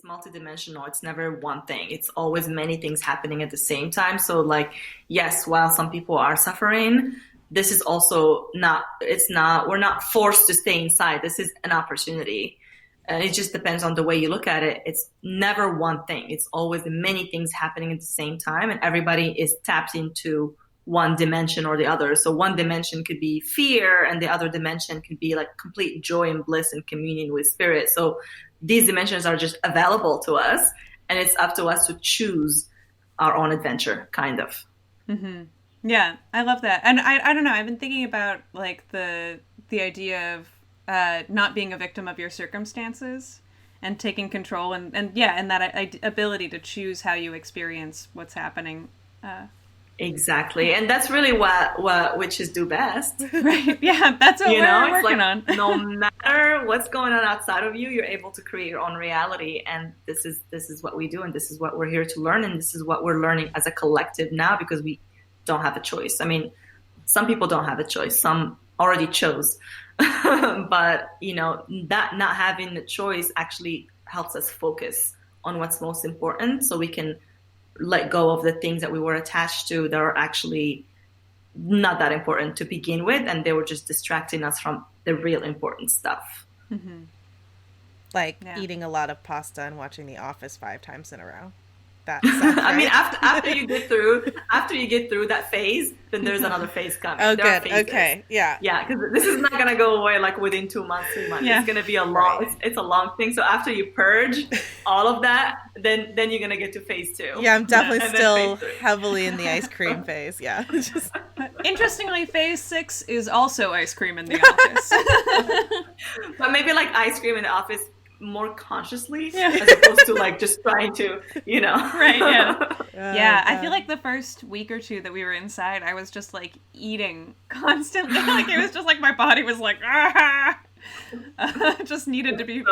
multidimensional. It's never one thing. It's always many things happening at the same time. So like, yes, while some people are suffering, this is also we're not forced to stay inside. This is an opportunity. And it just depends on the way you look at it. It's never one thing. It's always many things happening at the same time, and everybody is tapped into one dimension or the other. So one dimension could be fear, and the other dimension could be like complete joy and bliss and communion with spirit. So these dimensions are just available to us, and it's up to us to choose our own adventure, kind of. Mm-hmm. Yeah, I love that. And I don't know, I've been thinking about like the idea of not being a victim of your circumstances and taking control and that ability to choose how you experience what's happening. Exactly. And that's really what witches do best. Right. Yeah, that's what we're working on. No matter what's going on outside of you, you're able to create your own reality. And this is what we do, and this is what we're here to learn, and this is what we're learning as a collective now, because we don't have a choice. I mean, some people don't have a choice. Some already chose. But, that not having the choice actually helps us focus on what's most important, so we can let go of the things that we were attached to that are actually not that important to begin with, and they were just distracting us from the real important stuff. Mm-hmm. Like eating a lot of pasta and watching The Office 5 times in a row. That right. I mean, after you get through that phase, then there's another phase coming. Oh, good. Okay. Yeah. Yeah, because this is not gonna go away like within 2 months, 3 months. Yeah. It's gonna be a long. It's a long thing. So after you purge all of that, then you're gonna get to phase 2. Yeah, I'm definitely still heavily in the ice cream phase. Yeah. Interestingly, phase 6 is also ice cream in the office. But maybe like ice cream in the office more consciously, as opposed to like just trying to, Right, yeah. I feel like the first week or two that we were inside, I was just like eating constantly. Like it was just like my body was like, just needed to be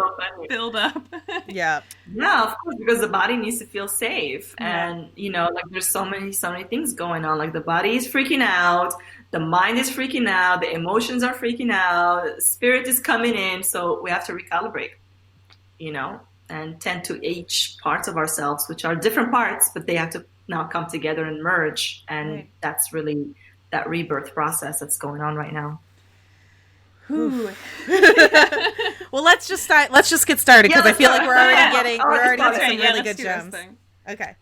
filled up. Yeah, of course, because the body needs to feel safe. And, like there's so many things going on. Like the body is freaking out. The mind is freaking out. The emotions are freaking out. Spirit is coming in. So we have to recalibrate. And tend to each parts of ourselves, which are different parts, but they have to now come together and merge. And that's really that rebirth process that's going on right now. Well, let's just get started, because I feel like we're already getting some really good gems. Okay.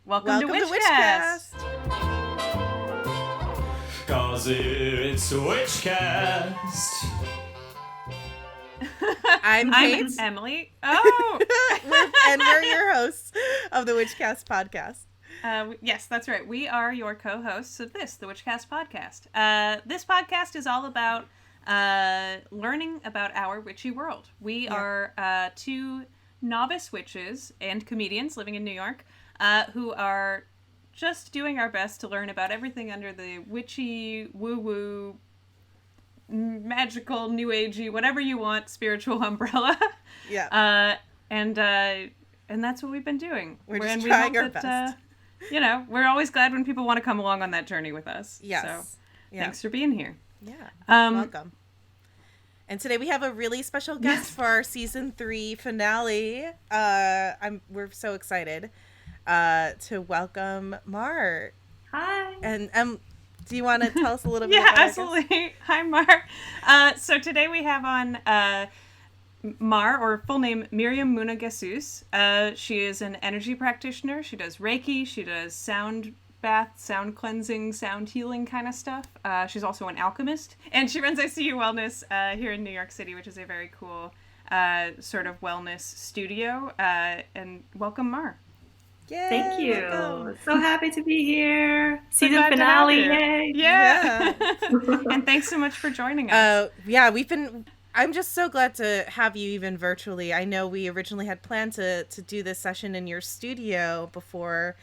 Welcome to Witchcast. 'Cause it's Witchcast. I'm Kate. Emily. Oh! And we're your hosts of the Witchcast podcast. Yes, that's right. We are your co-hosts of the Witchcast podcast. This podcast is all about learning about our witchy world. We are 2 novice witches and comedians living in New York who are just doing our best to learn about everything under the witchy, woo-woo, magical, new agey, whatever you want, spiritual umbrella. Yeah. And that's what we've been doing. We're just trying our best. We're always glad when people want to come along on that journey with us. Yes. So thanks for being here. Yeah. Welcome. And today we have a really special guest for our season 3 finale. We're so excited to welcome Mar. Hi. And do you want to tell us a little bit about Yeah, absolutely. Hi, Mar. So today we have on Mar, or full name Miriam Muna Jesus. She is an energy practitioner. She does Reiki. She does sound bath, sound cleansing, sound healing kind of stuff. She's also an alchemist. And she runs ICU Wellness here in New York City, which is a very cool sort of wellness studio. And welcome, Mar. Yay, thank you. Welcome. So happy to be here. Season finale. Yay. Yeah. And thanks so much for joining us. I'm just so glad to have you even virtually. I know we originally had planned to do this session in your studio before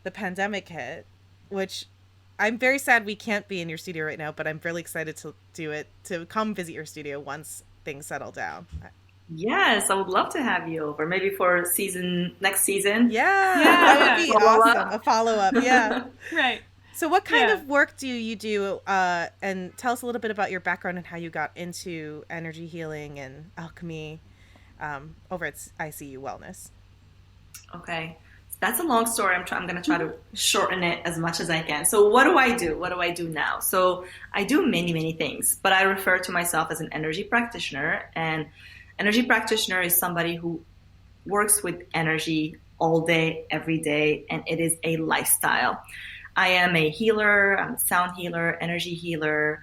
the pandemic hit, which I'm very sad we can't be in your studio right now, but I'm really excited to do it, to come visit your studio once things settle down. Yes, I would love to have you over. Maybe for next season. Yeah, that would be awesome. A follow-up, yeah. Right. So what kind of work do you do? And tell us a little bit about your background and how you got into energy healing and alchemy over at ICU Wellness. Okay. That's a long story. I'm going to try to shorten it as much as I can. So what do I do? What do I do now? So I do many, many things, but I refer to myself as an energy practitioner. And energy practitioner is somebody who works with energy all day, every day, and it is a lifestyle. I am a healer. I'm a sound healer, energy healer.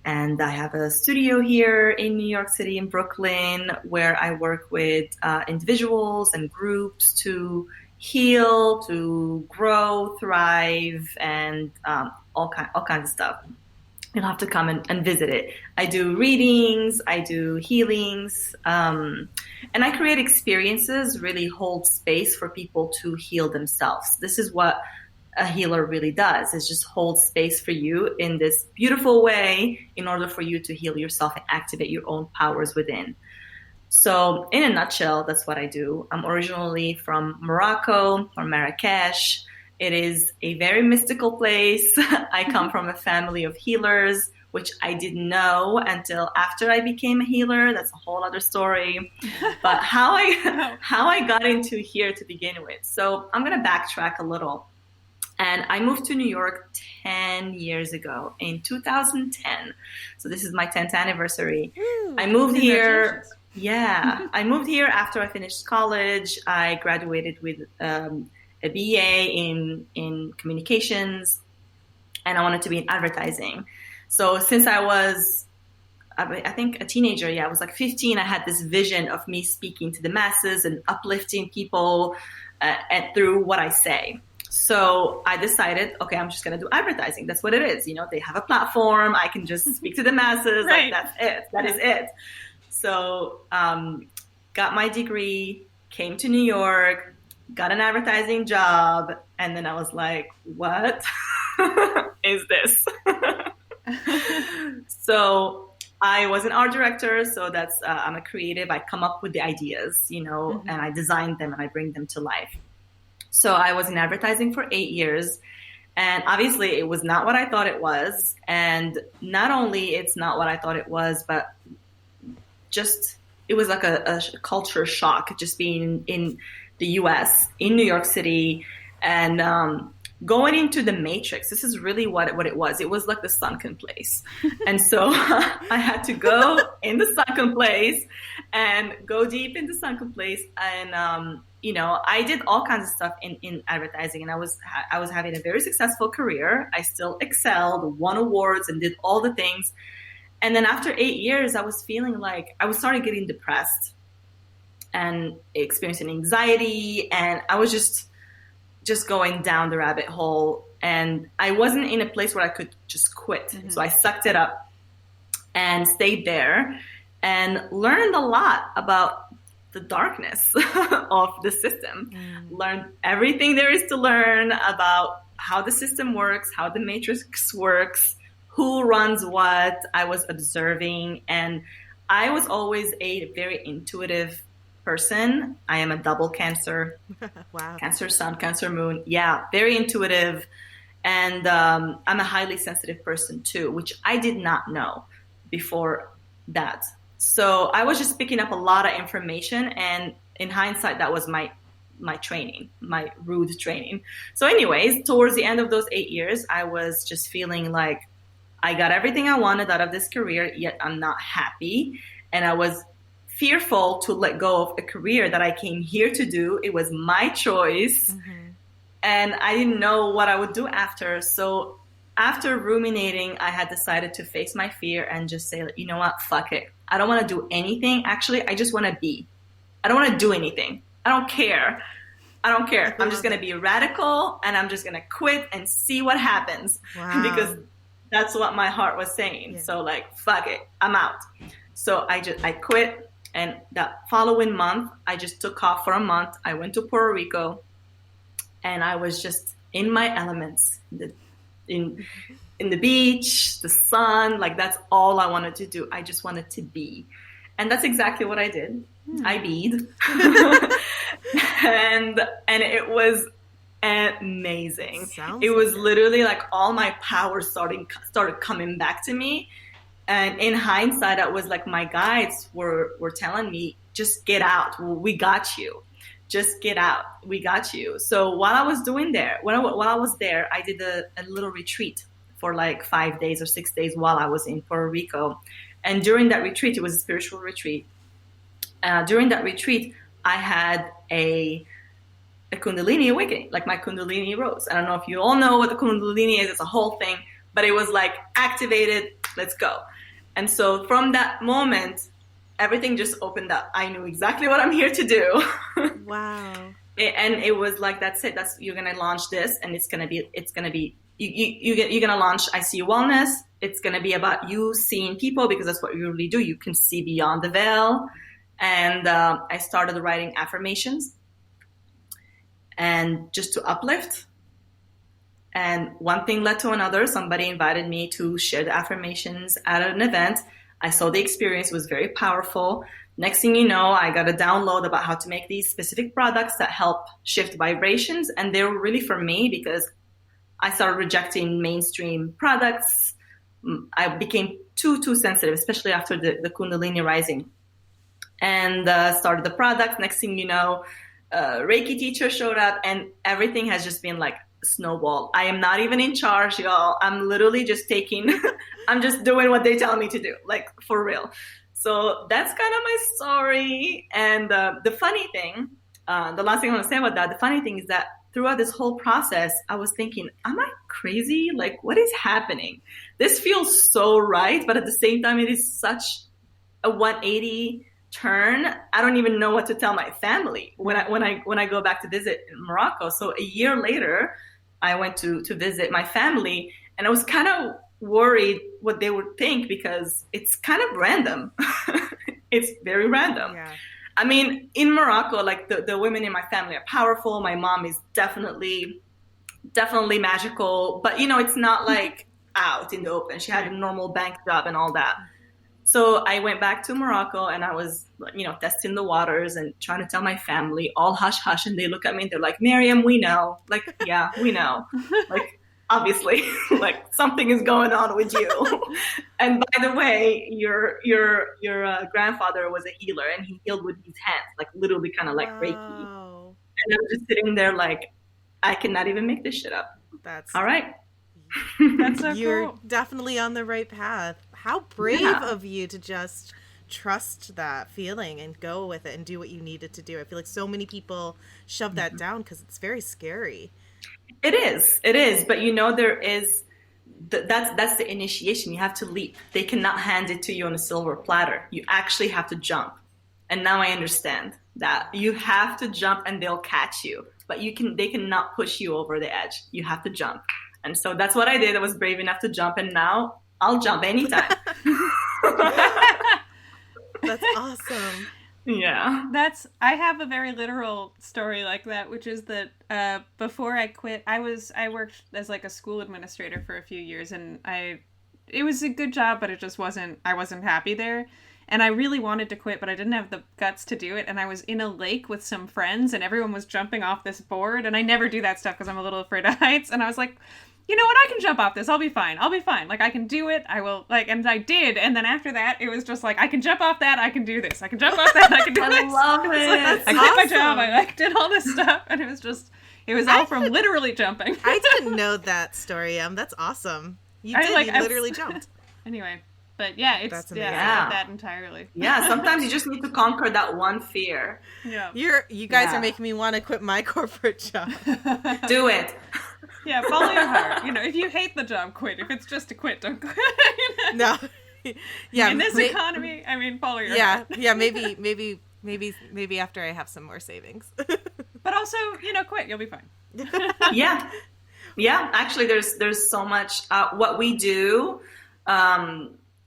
And I have a studio here in New York City, in Brooklyn, where I work with individuals and groups to heal, to grow, thrive, and all kinds of stuff. You'll have to come and visit it. I do readings, I do healings, and I create experiences, really hold space for people to heal themselves. This is what a healer really does, is just hold space for you in this beautiful way in order for you to heal yourself and activate your own powers within. So in a nutshell, that's what I do. I'm originally from Morocco, from Marrakesh. It is a very mystical place. I come from a family of healers, which I didn't know until after I became a healer. That's a whole other story. But how I got into here to begin with. So I'm going to backtrack a little. And I moved to New York 10 years ago in 2010. So this is my 10th anniversary. Ooh, I moved here. Yeah, I moved here after I finished college. I graduated with a BA in communications, and I wanted to be in advertising. So since I was, I think, a teenager, I was like 15, I had this vision of me speaking to the masses and uplifting people and through what I say. So I decided, okay, I'm just going to do advertising. That's what it is. They have a platform. I can just speak to the masses. Right. Like, that's it. That is it. So got my degree, came to New York, got an advertising job. And then I was like, what is this? So I was an art director. So that's, I'm a creative. I come up with the ideas, and I design them and I bring them to life. So I was in advertising for 8 years, and obviously it was not what I thought it was. And not only it's not what I thought it was, but just it was like a culture shock just being in the US, in New York City, and going into the matrix. This is really what it was. It was like the sunken place. And so I had to go in the sunken place and go deep in the sunken place. And, I did all kinds of stuff in advertising, and I was having a very successful career. I still excelled, won awards, and did all the things. And then after 8 years, I was feeling like I was starting getting depressed and experiencing anxiety, and I was just going down the rabbit hole, and I wasn't in a place where I could just quit. Mm-hmm. So I sucked it up and stayed there and learned a lot about the darkness of the system. Learned everything there is to learn about how the system works, how the matrix works, who runs what. I was observing, and I was always a very intuitive person. I am a double Cancer. Wow. Cancer sun, Cancer moon. Yeah, very intuitive. And I'm a highly sensitive person too, which I did not know before that. So I was just picking up a lot of information, and in hindsight, that was my training, my rude training. So anyways, towards the end of those 8 years, I was just feeling like I got everything I wanted out of this career, yet I'm not happy. And I was fearful to let go of a career that I came here to do. It was my choice. Mm-hmm. And I didn't know what I would do after. So after ruminating, I had decided to face my fear and just say, you know what, fuck it. I don't want to do anything. Actually, I just want to be. I don't want to do anything. I don't care. I'm just going to be radical, and I'm just going to quit and see what happens. Wow. Because that's what my heart was saying. Yeah. So like, fuck it, I'm out. So I quit. And that following month, I just took off for a month. I went to Puerto Rico, and I was just in my elements, in the beach, the sun. Like, that's all I wanted to do. I just wanted to be. And that's exactly what I did. I beed. and it was amazing. It was literally like all my power started coming back to me. And in hindsight, I was like, my guides were telling me, just get out. We got you. Just get out. We got you. So while I was while I was there, I did a little retreat for like 5 days or 6 days while I was in Puerto Rico. And during that retreat, it was a spiritual retreat. During that retreat, I had a Kundalini awakening, like my Kundalini rose. I don't know if you all know what the Kundalini is. It's a whole thing, but it was like activated. Let's go. And so from that moment, everything just opened up. I knew exactly what I'm here to do. Wow. And it was like, that's it. You're going to launch this, and it's going to be, you're going to launch ICU Wellness. It's going to be about you seeing people, because that's what you really do. You can see beyond the veil. And I started writing affirmations, and just to uplift. And one thing led to another. Somebody invited me to share the affirmations at an event. I saw the experience was very powerful. Next thing you know, I got a download about how to make these specific products that help shift vibrations. And they were really for me, because I started rejecting mainstream products. I became too sensitive, especially after the Kundalini rising. And started the product. Next thing you know, Reiki teacher showed up, and everything has just been like snowball. I am not even in charge, y'all. I'm literally just I'm just doing what they tell me to do, like for real. So that's kind of my story. And the funny thing, the last thing I want to say about that, the funny thing is that throughout this whole process, I was thinking, am I crazy? Like, what is happening? This feels so right, but at the same time, it is such a 180 turn. I don't even know what to tell my family when I go back to visit in Morocco. So a year later, I went to visit my family, and I was kind of worried what they would think, because it's kind of random. It's very random. Yeah. I mean, in Morocco, like the women in my family are powerful. My mom is definitely magical, but it's not like out in the open. She had a normal bank job and all that. So I went back to Morocco, and I was, testing the waters and trying to tell my family, all hush hush. And they look at me and they're like, Miriam, we know. Like, yeah, we know. Like, obviously, like something is going on with you. And by the way, your grandfather was a healer, and he healed with his hands, like literally kind of like Reiki. And I was just sitting there like, I cannot even make this shit up. That's all right. That's so You're cool. definitely on the right path. How brave of you to just trust that feeling and go with it and do what you needed to do. I feel like so many people shove that down because it's very scary. It is. But there is, that's the initiation. You have to leap. They cannot hand it to you on a silver platter. You actually have to jump. And now I understand that you have to jump, and they'll catch you, but they cannot push you over the edge. You have to jump. And so that's what I did. I was brave enough to jump, and now I'll jump anytime. That's awesome. Yeah. I have a very literal story like that, which is that before I quit, I worked as like a school administrator for a few years, and it was a good job, but I wasn't happy there. And I really wanted to quit, but I didn't have the guts to do it. And I was in a lake with some friends, and everyone was jumping off this board. And I never do that stuff because I'm a little afraid of heights. And I was like, you know what? I can jump off this. I'll be fine. Like, I can do it. I will, and I did. And then after that, it was just like, I can jump off that. I can do this. I can jump off that. I can do this. I love it. I quit my job. I did all this stuff. And it was all from literally jumping. I didn't know that story. That's awesome. You literally jumped. Anyway. But yeah, I get that entirely. Yeah, sometimes you just need to conquer that one fear. Yeah. You guys are making me want to quit my corporate job. Do it. Yeah, follow your heart. If you hate the job, quit. If it's just to quit, don't quit. No. Yeah. In this economy, follow your heart. Yeah, maybe after I have some more savings. But also, quit. You'll be fine. Yeah. Actually, there's so much. What we do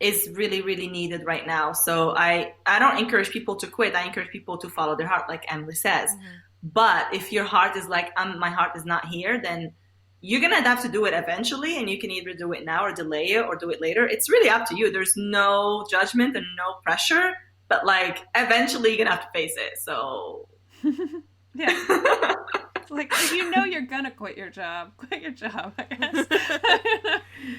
is really, really needed right now. So I don't encourage people to quit. I encourage people to follow their heart, like Emily says. Mm-hmm. But if your heart is like, my heart is not here, then you're going to have to do it eventually. And you can either do it now or delay it or do it later. It's really up to you. There's no judgment and no pressure. But like, eventually you're going to have to face it. So yeah. Like, If you know you're gonna quit your job, I guess.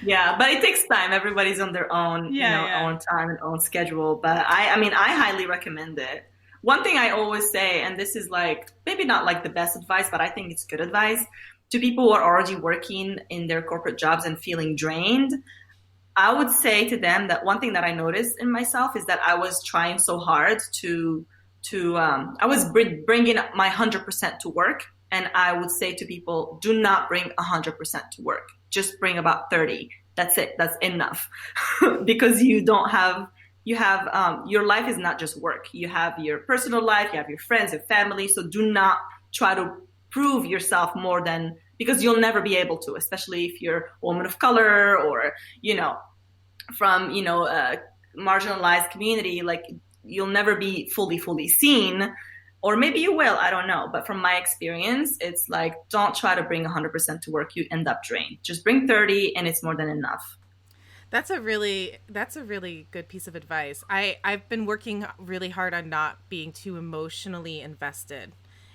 Yeah, but it takes time. Everybody's on their own, own time and own schedule. But I mean, I highly recommend it. One thing I always say, and this is like maybe not like the best advice, but I think it's good advice to people who are already working in their corporate jobs and feeling drained. I would say to them that one thing that I noticed in myself is that I was trying so hard I was bringing my 100% to work. And I would say to people, do not bring 100% to work. Just bring about 30. That's it. That's enough. Because your life is not just work. You have your personal life, you have your friends, your family. So do not try to prove yourself more than, because you'll never be able to, especially if you're a woman of color or, from, a marginalized community, like you'll never be fully seen. Or maybe you will, I don't know. But from my experience, it's like, don't try to bring 100% to work. You end up drained. Just bring 30 and it's more than enough. That's a really good piece of advice. I've been working really hard on not being too emotionally invested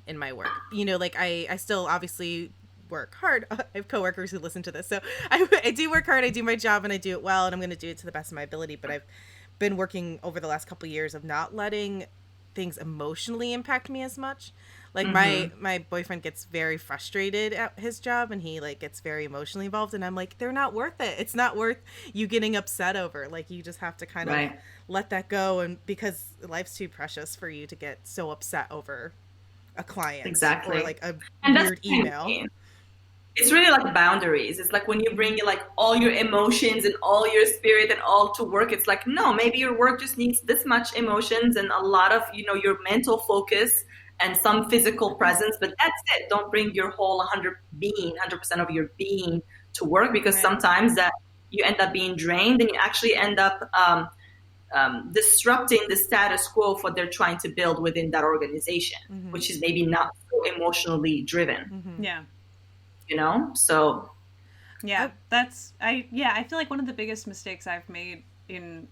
in my work. Like I still obviously work hard. I have coworkers who listen to this. So I do work hard. I do my job and I do it well, and I'm going to do it to the best of my ability. But I've been working over the last couple of years of not letting things emotionally impact me as much. Like my boyfriend gets very frustrated at his job and he like gets very emotionally involved, and I'm like, they're not worth it. It's not worth you getting upset over. Like you just have to kind of let that go, and because life's too precious for you to get so upset over a client or like a weird email. It's really like boundaries. It's like when you bring like all your emotions and all your spirit and all to work, it's like, no, maybe your work just needs this much emotions and a lot of, your mental focus and some physical presence, but that's it. Don't bring your whole 100% of your being to work, because sometimes that you end up being drained and you actually end up disrupting the status quo for what they're trying to build within that organization, which is maybe not so emotionally driven. Yeah. So yeah, I feel like one of the biggest mistakes I've made in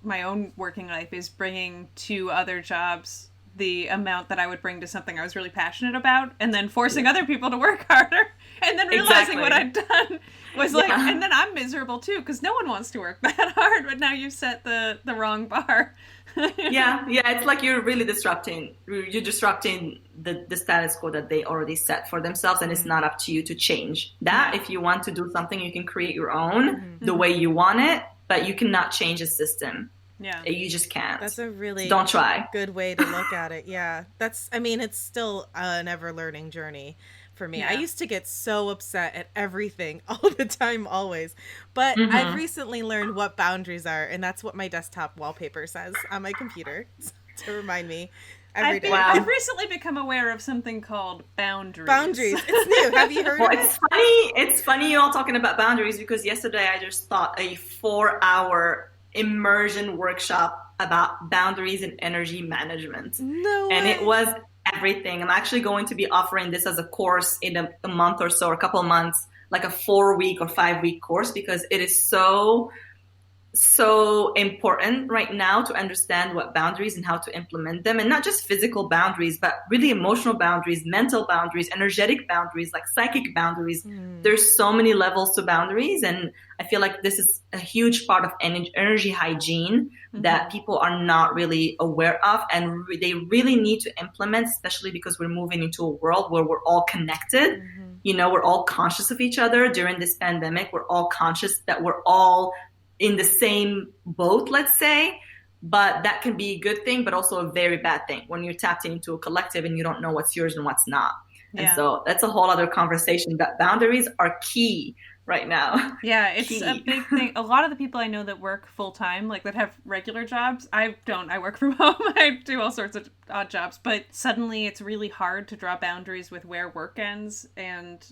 my own working life is bringing to other jobs the amount that I would bring to something I was really passionate about, and then forcing other people to work harder, and then realizing what I'd done was like, and then I'm miserable too, because no one wants to work that hard, but now you've set the wrong bar. yeah, it's like you're really disrupting the status quo that they already set for themselves, and it's not up to you to change that. If you want to do something, you can create your own the way you want it, but you cannot change a system. Yeah, you just can't. That's a really don't try good way to look at it. Yeah, it's still an ever learning journey for me. I used to get so upset at everything all the time, always. But I've recently learned what boundaries are, and that's what my desktop wallpaper says on my computer to remind me every day. I've recently become aware of something called boundaries. Boundaries. It's new. Have you heard of it? It's funny you all talking about boundaries, because yesterday I just taught a 4-hour immersion workshop about boundaries and energy management. No way. And it was everything. I'm actually going to be offering this as a course in a month or so, or a couple of months, like a 4-week or 5-week course, because it is so important right now to understand what boundaries and how to implement them, and not just physical boundaries, but really emotional boundaries, mental boundaries, energetic boundaries, like psychic boundaries. There's so many levels to boundaries, and I feel like this is a huge part of energy hygiene that people are not really aware of, and they really need to implement, especially because we're moving into a world where we're all connected. We're all conscious of each other during this pandemic. We're all conscious that we're all in the same boat, let's say, but that can be a good thing, but also a very bad thing when you're tapped into a collective and you don't know what's yours and what's not. And so that's a whole other conversation, but boundaries are key right now. Yeah, it's a big thing. A lot of the people I know that work full time, like that have regular jobs, I don't. I work from home. I do all sorts of odd jobs, but suddenly it's really hard to draw boundaries with where work ends and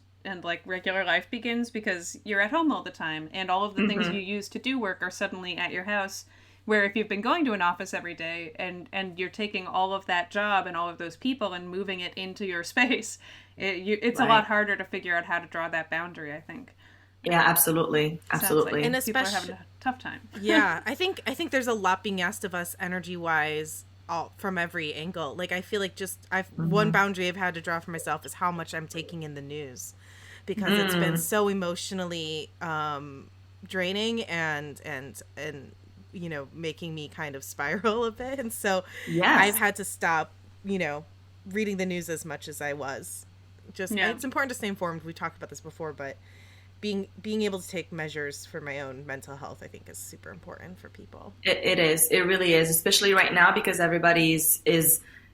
like regular life begins, because you're at home all the time and all of the things you use to do work are suddenly at your house, where if you've been going to an office every day and you're taking all of that job and all of those people and moving it into your space, it's a lot harder to figure out how to draw that boundary, I think. Yeah, absolutely. Absolutely. And especially people are having a tough time. Yeah, I think there's a lot being asked of us energy-wise all from every angle. Like, I feel like one boundary I've had to draw for myself is how much I'm taking in the news, because it's been so emotionally draining and you know, making me kind of spiral a bit. And so I've had to stop, you know, reading the news as much as I was. It's important to stay informed. We talked about this before, but being able to take measures for my own mental health, I think, is super important for people. It is. It really is, especially right now, because everybody's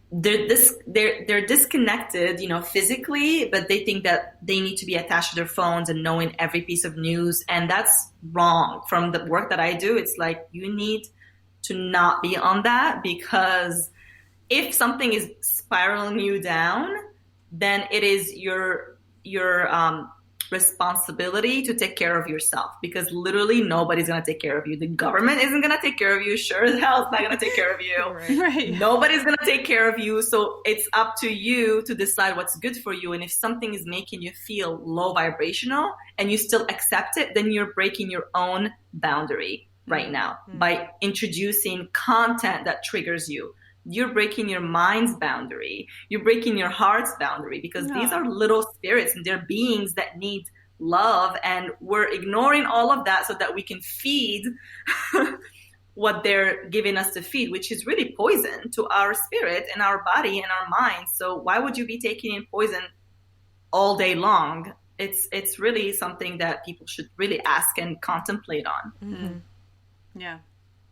they're disconnected, you know, physically, but they think that they need to be attached to their phones and knowing every piece of news, and that's wrong. From the work that I do, it's like you need to not be on that, because if something is spiraling you down, then it is your responsibility to take care of yourself, because literally nobody's going to take care of you. The government isn't going to take care of you. Sure as hell it's not going to take care of you. Right. Nobody's going to take care of you. So it's up to you to decide what's good for you. And if something is making you feel low vibrational and you still accept it, then you're breaking your own boundary right now by introducing content that triggers you. You're breaking your mind's boundary. You're breaking your heart's boundary, because these are little spirits and they're beings that need love. And we're ignoring all of that so that we can feed what they're giving us to feed, which is really poison to our spirit and our body and our mind. So why would you be taking in poison all day long? It's really something that people should really ask and contemplate on. Mm-hmm. Yeah.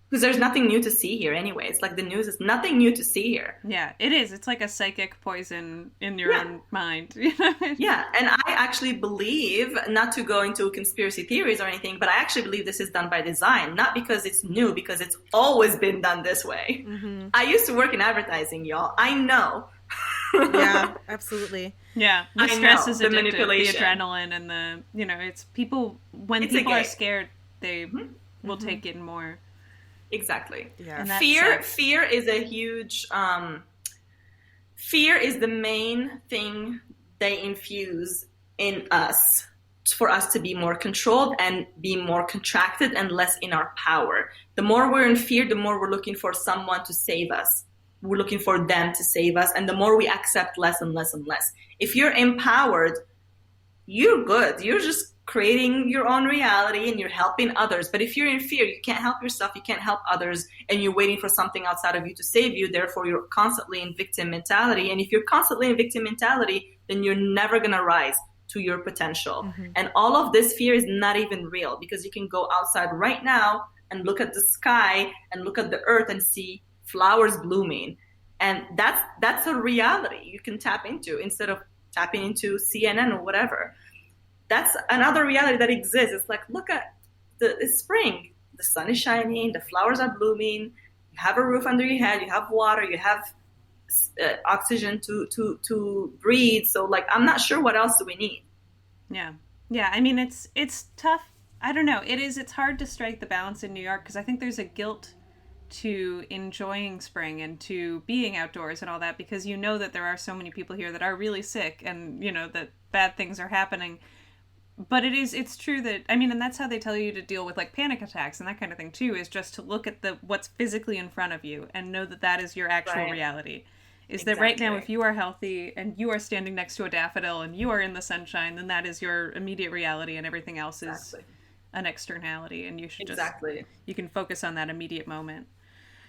Because there's nothing new to see here anyway. It's like the news is nothing new to see here. Yeah, it is. It's like a psychic poison in your own mind. Yeah, and I actually believe, not to go into conspiracy theories or anything, but I actually believe this is done by design. Not because it's new, because it's always been done this way. Mm-hmm. I used to work in advertising, y'all. I know. Yeah, absolutely. Yeah, the stress is addictive. The adrenaline and the, you know, it's people, when people are scared, they will take in more. Exactly. Yeah. Fear is a huge, fear is the main thing they infuse in us for us to be more controlled and be more contracted and less in our power. The more we're in fear, the more we're looking for someone to save us. We're looking for them to save us. And the more we accept less and less and less. If you're empowered, you're good. You're just creating your own reality and you're helping others. But if you're in fear, you can't help yourself, you can't help others, and you're waiting for something outside of you to save you. Therefore, you're constantly in victim mentality. And if you're constantly in victim mentality, then you're never going to rise to your potential. Mm-hmm. And all of this fear is not even real, because you can go outside right now and look at the sky and look at the earth and see flowers blooming. And that's a reality you can tap into instead of tapping into CNN or whatever. That's another reality that exists. It's like, look at it's spring. The sun is shining. The flowers are blooming. You have a roof under your head. You have water. You have oxygen to breathe. So, like, I'm not sure what else do we need. Yeah. Yeah. I mean, it's tough. I don't know. It's hard to strike the balance in New York, because I think there's a guilt to enjoying spring and to being outdoors and all that, because you know that there are so many people here that are really sick and, you know, that bad things are happening. But it's true that, I mean, and that's how they tell you to deal with, like, panic attacks and that kind of thing too, is just to look at what's physically in front of you and know that that is your actual reality. Is that right now, if you are healthy and you are standing next to a daffodil and you are in the sunshine, then that is your immediate reality, and everything else is an externality, and you should you can focus on that immediate moment.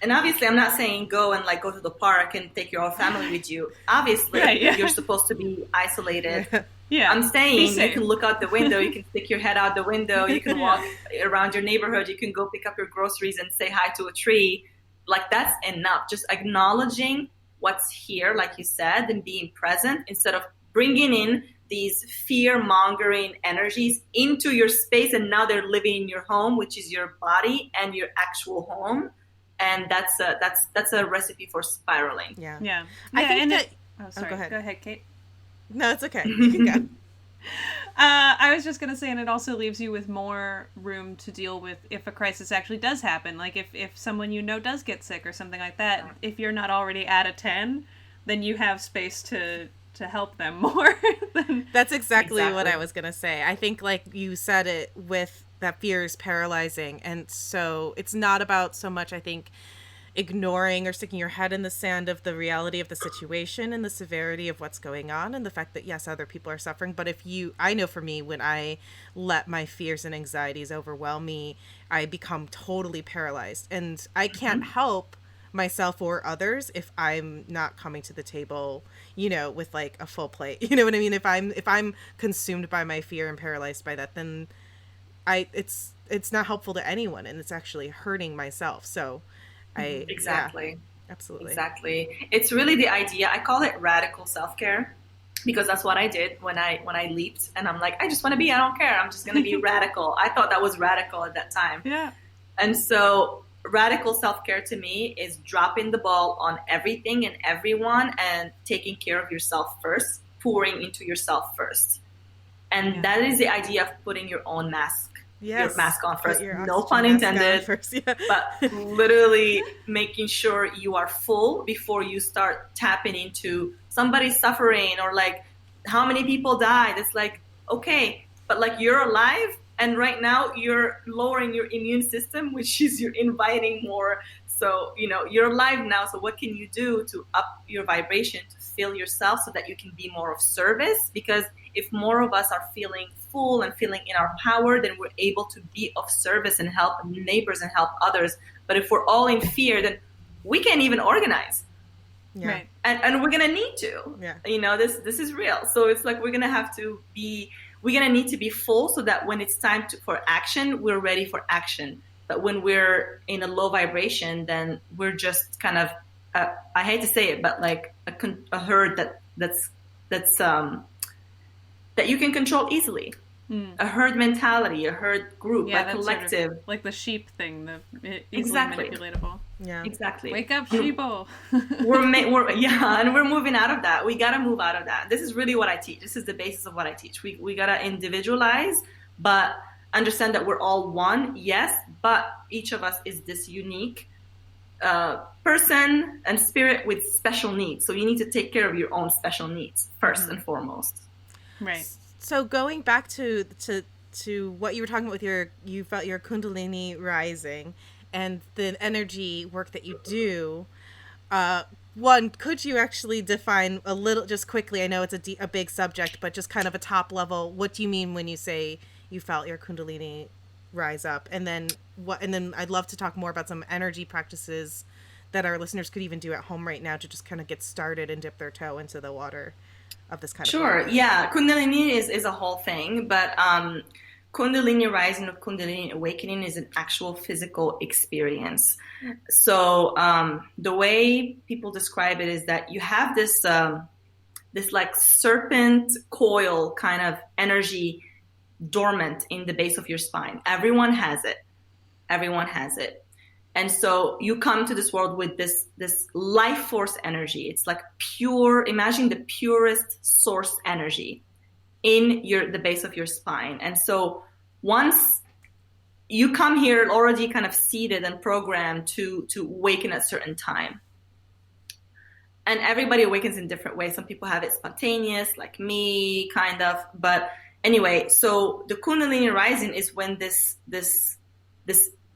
And obviously, I'm not saying go to the park and take your whole family with you. Obviously, you're supposed to be isolated. Yeah, I'm saying you can look out the window, you can stick your head out the window, you can walk around your neighborhood, you can go pick up your groceries and say hi to a tree. Like, that's enough. Just acknowledging what's here, like you said, and being present instead of bringing in these fear-mongering energies into your space, and now they're living in your home, which is your body and your actual home. And that's a recipe for spiraling. Yeah. I think that. Oh, sorry. Go ahead, Kate. No, it's okay. You can go. I was just going to say, and it also leaves you with more room to deal with if a crisis actually does happen. Like, if someone you know does get sick or something like that, if you're not already at a 10, then you have space to help them more. That's exactly what I was going to say. I think, like you said it, with that fear is paralyzing. And so it's not about so much, I think, ignoring or sticking your head in the sand of the reality of the situation and the severity of what's going on and the fact that, yes, other people are suffering. But I know for me, when I let my fears and anxieties overwhelm me, I become totally paralyzed, and I can't help myself or others if I'm not coming to the table, with like a full plate. You know what I mean? If I'm consumed by my fear and paralyzed by that, then it's not helpful to anyone, and it's actually hurting myself. So Exactly. yeah, absolutely. Exactly. It's really the idea. I call it radical self-care because that's what I did when I leaped, and I'm like, I just want to be, I don't care. I'm just going to be radical. I thought that was radical at that time. Yeah. And so radical self-care to me is dropping the ball on everything and everyone and taking care of yourself first, pouring into yourself first. And that is the idea of putting your own mask, your mask on first. No pun intended. First, yeah. But literally making sure you are full before you start tapping into somebody's suffering or like how many people died. It's like, okay, but like you're alive. And right now you're lowering your immune system, which is you're inviting more. So, you're alive now. So what can you do to up your vibration, to fill yourself so that you can be more of service? Because if more of us are feeling full and feeling in our power, then we're able to be of service and help neighbors and help others. But if we're all in fear, then we can't even organize. Yeah. Right. And we're going to need to. Yeah. This is real. So it's like we're going to need to be full so that when it's time for action, we're ready for action. But when we're in a low vibration, then we're just kind of, I hate to say it, but like a herd that's that you can control easily. A herd mentality, a herd group, a collective. Sort of like the sheep thing, the easily Exactly. manipulatable. Yeah. Exactly. Wake up, sheeple. and we're moving out of that. We got to move out of that. This is really what I teach. This is the basis of what I teach. We got to individualize, but understand that we're all one, yes, but each of us is this unique person and spirit with special needs. So you need to take care of your own special needs first and foremost. Right. So going back to what you were talking about with you felt your Kundalini rising and the energy work that you do, one, could you actually define a little, just quickly, I know it's a big subject, but just kind of a top level, what do you mean when you say you felt your Kundalini rise up? And then I'd love to talk more about some energy practices that our listeners could even do at home right now to just kind of get started and dip their toe into the water of this kind of Sure. Yeah. Kundalini is a whole thing, but Kundalini rising or Kundalini awakening is an actual physical experience. So the way people describe it is that you have this like serpent coil kind of energy dormant in the base of your spine. Everyone has it. And so you come to this world with this life force energy. It's like pure, imagine the purest source energy in the base of your spine. And so once you come here already kind of seated and programmed to awaken at a certain time. And everybody awakens in different ways. Some people have it spontaneous, like me, kind of. But anyway, so the Kundalini rising is when this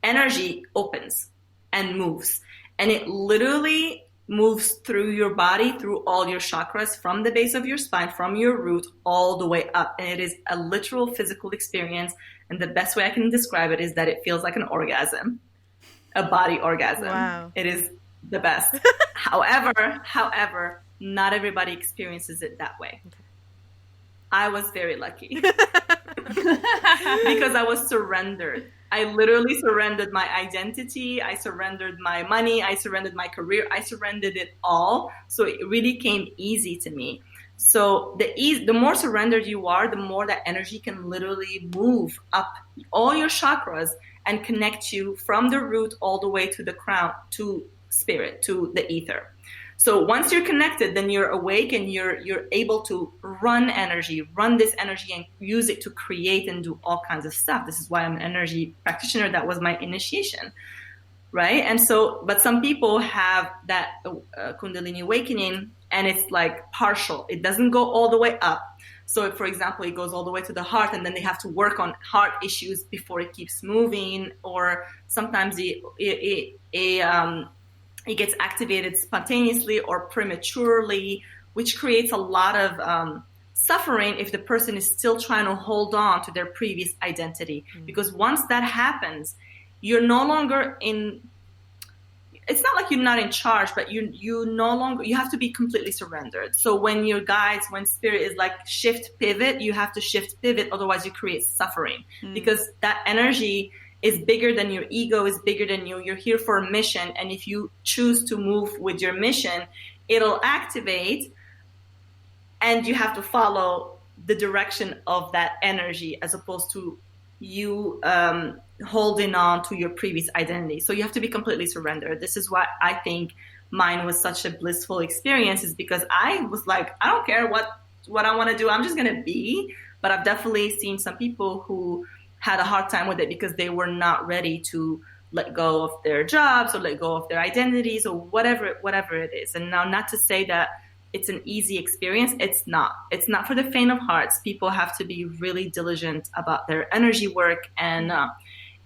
energy opens and moves. And it literally moves through your body, through all your chakras, from the base of your spine, from your root, all the way up. And it is a literal physical experience. And the best way I can describe it is that it feels like an orgasm, a body orgasm. Wow. It is the best. However, not everybody experiences it that way. Okay. I was very lucky because I was surrendered. I literally surrendered my identity. I surrendered my money. I surrendered my career. I surrendered it all. So it really came easy to me. So the more surrendered you are, the more that energy can literally move up all your chakras and connect you from the root all the way to the crown, to spirit, to the ether. So once you're connected, then you're awake and you're able to run this energy and use it to create and do all kinds of stuff. This is why I'm an energy practitioner. That was my initiation, right? And so, but some people have that Kundalini awakening and it's like partial. It doesn't go all the way up. So for example, it goes all the way to the heart and then they have to work on heart issues before it keeps moving. Or sometimes it gets activated spontaneously or prematurely, which creates a lot of suffering if the person is still trying to hold on to their previous identity. Because once that happens, you're no longer in, it's not like you're not in charge, but you no longer, you have to be completely surrendered. So when your guides, when spirit is like shift pivot, you have to shift pivot, otherwise you create suffering. Because that energy is bigger than your ego, is bigger than you. You're here for a mission, and if you choose to move with your mission, it'll activate, and you have to follow the direction of that energy as opposed to you holding on to your previous identity. So you have to be completely surrendered. This is why I think mine was such a blissful experience, is because I was like, I don't care what I want to do. I'm just going to be. But I've definitely seen some people who had a hard time with it because they were not ready to let go of their jobs or let go of their identities or whatever it is. And now, not to say that it's an easy experience. It's not for the faint of hearts. People have to be really diligent about their energy work, and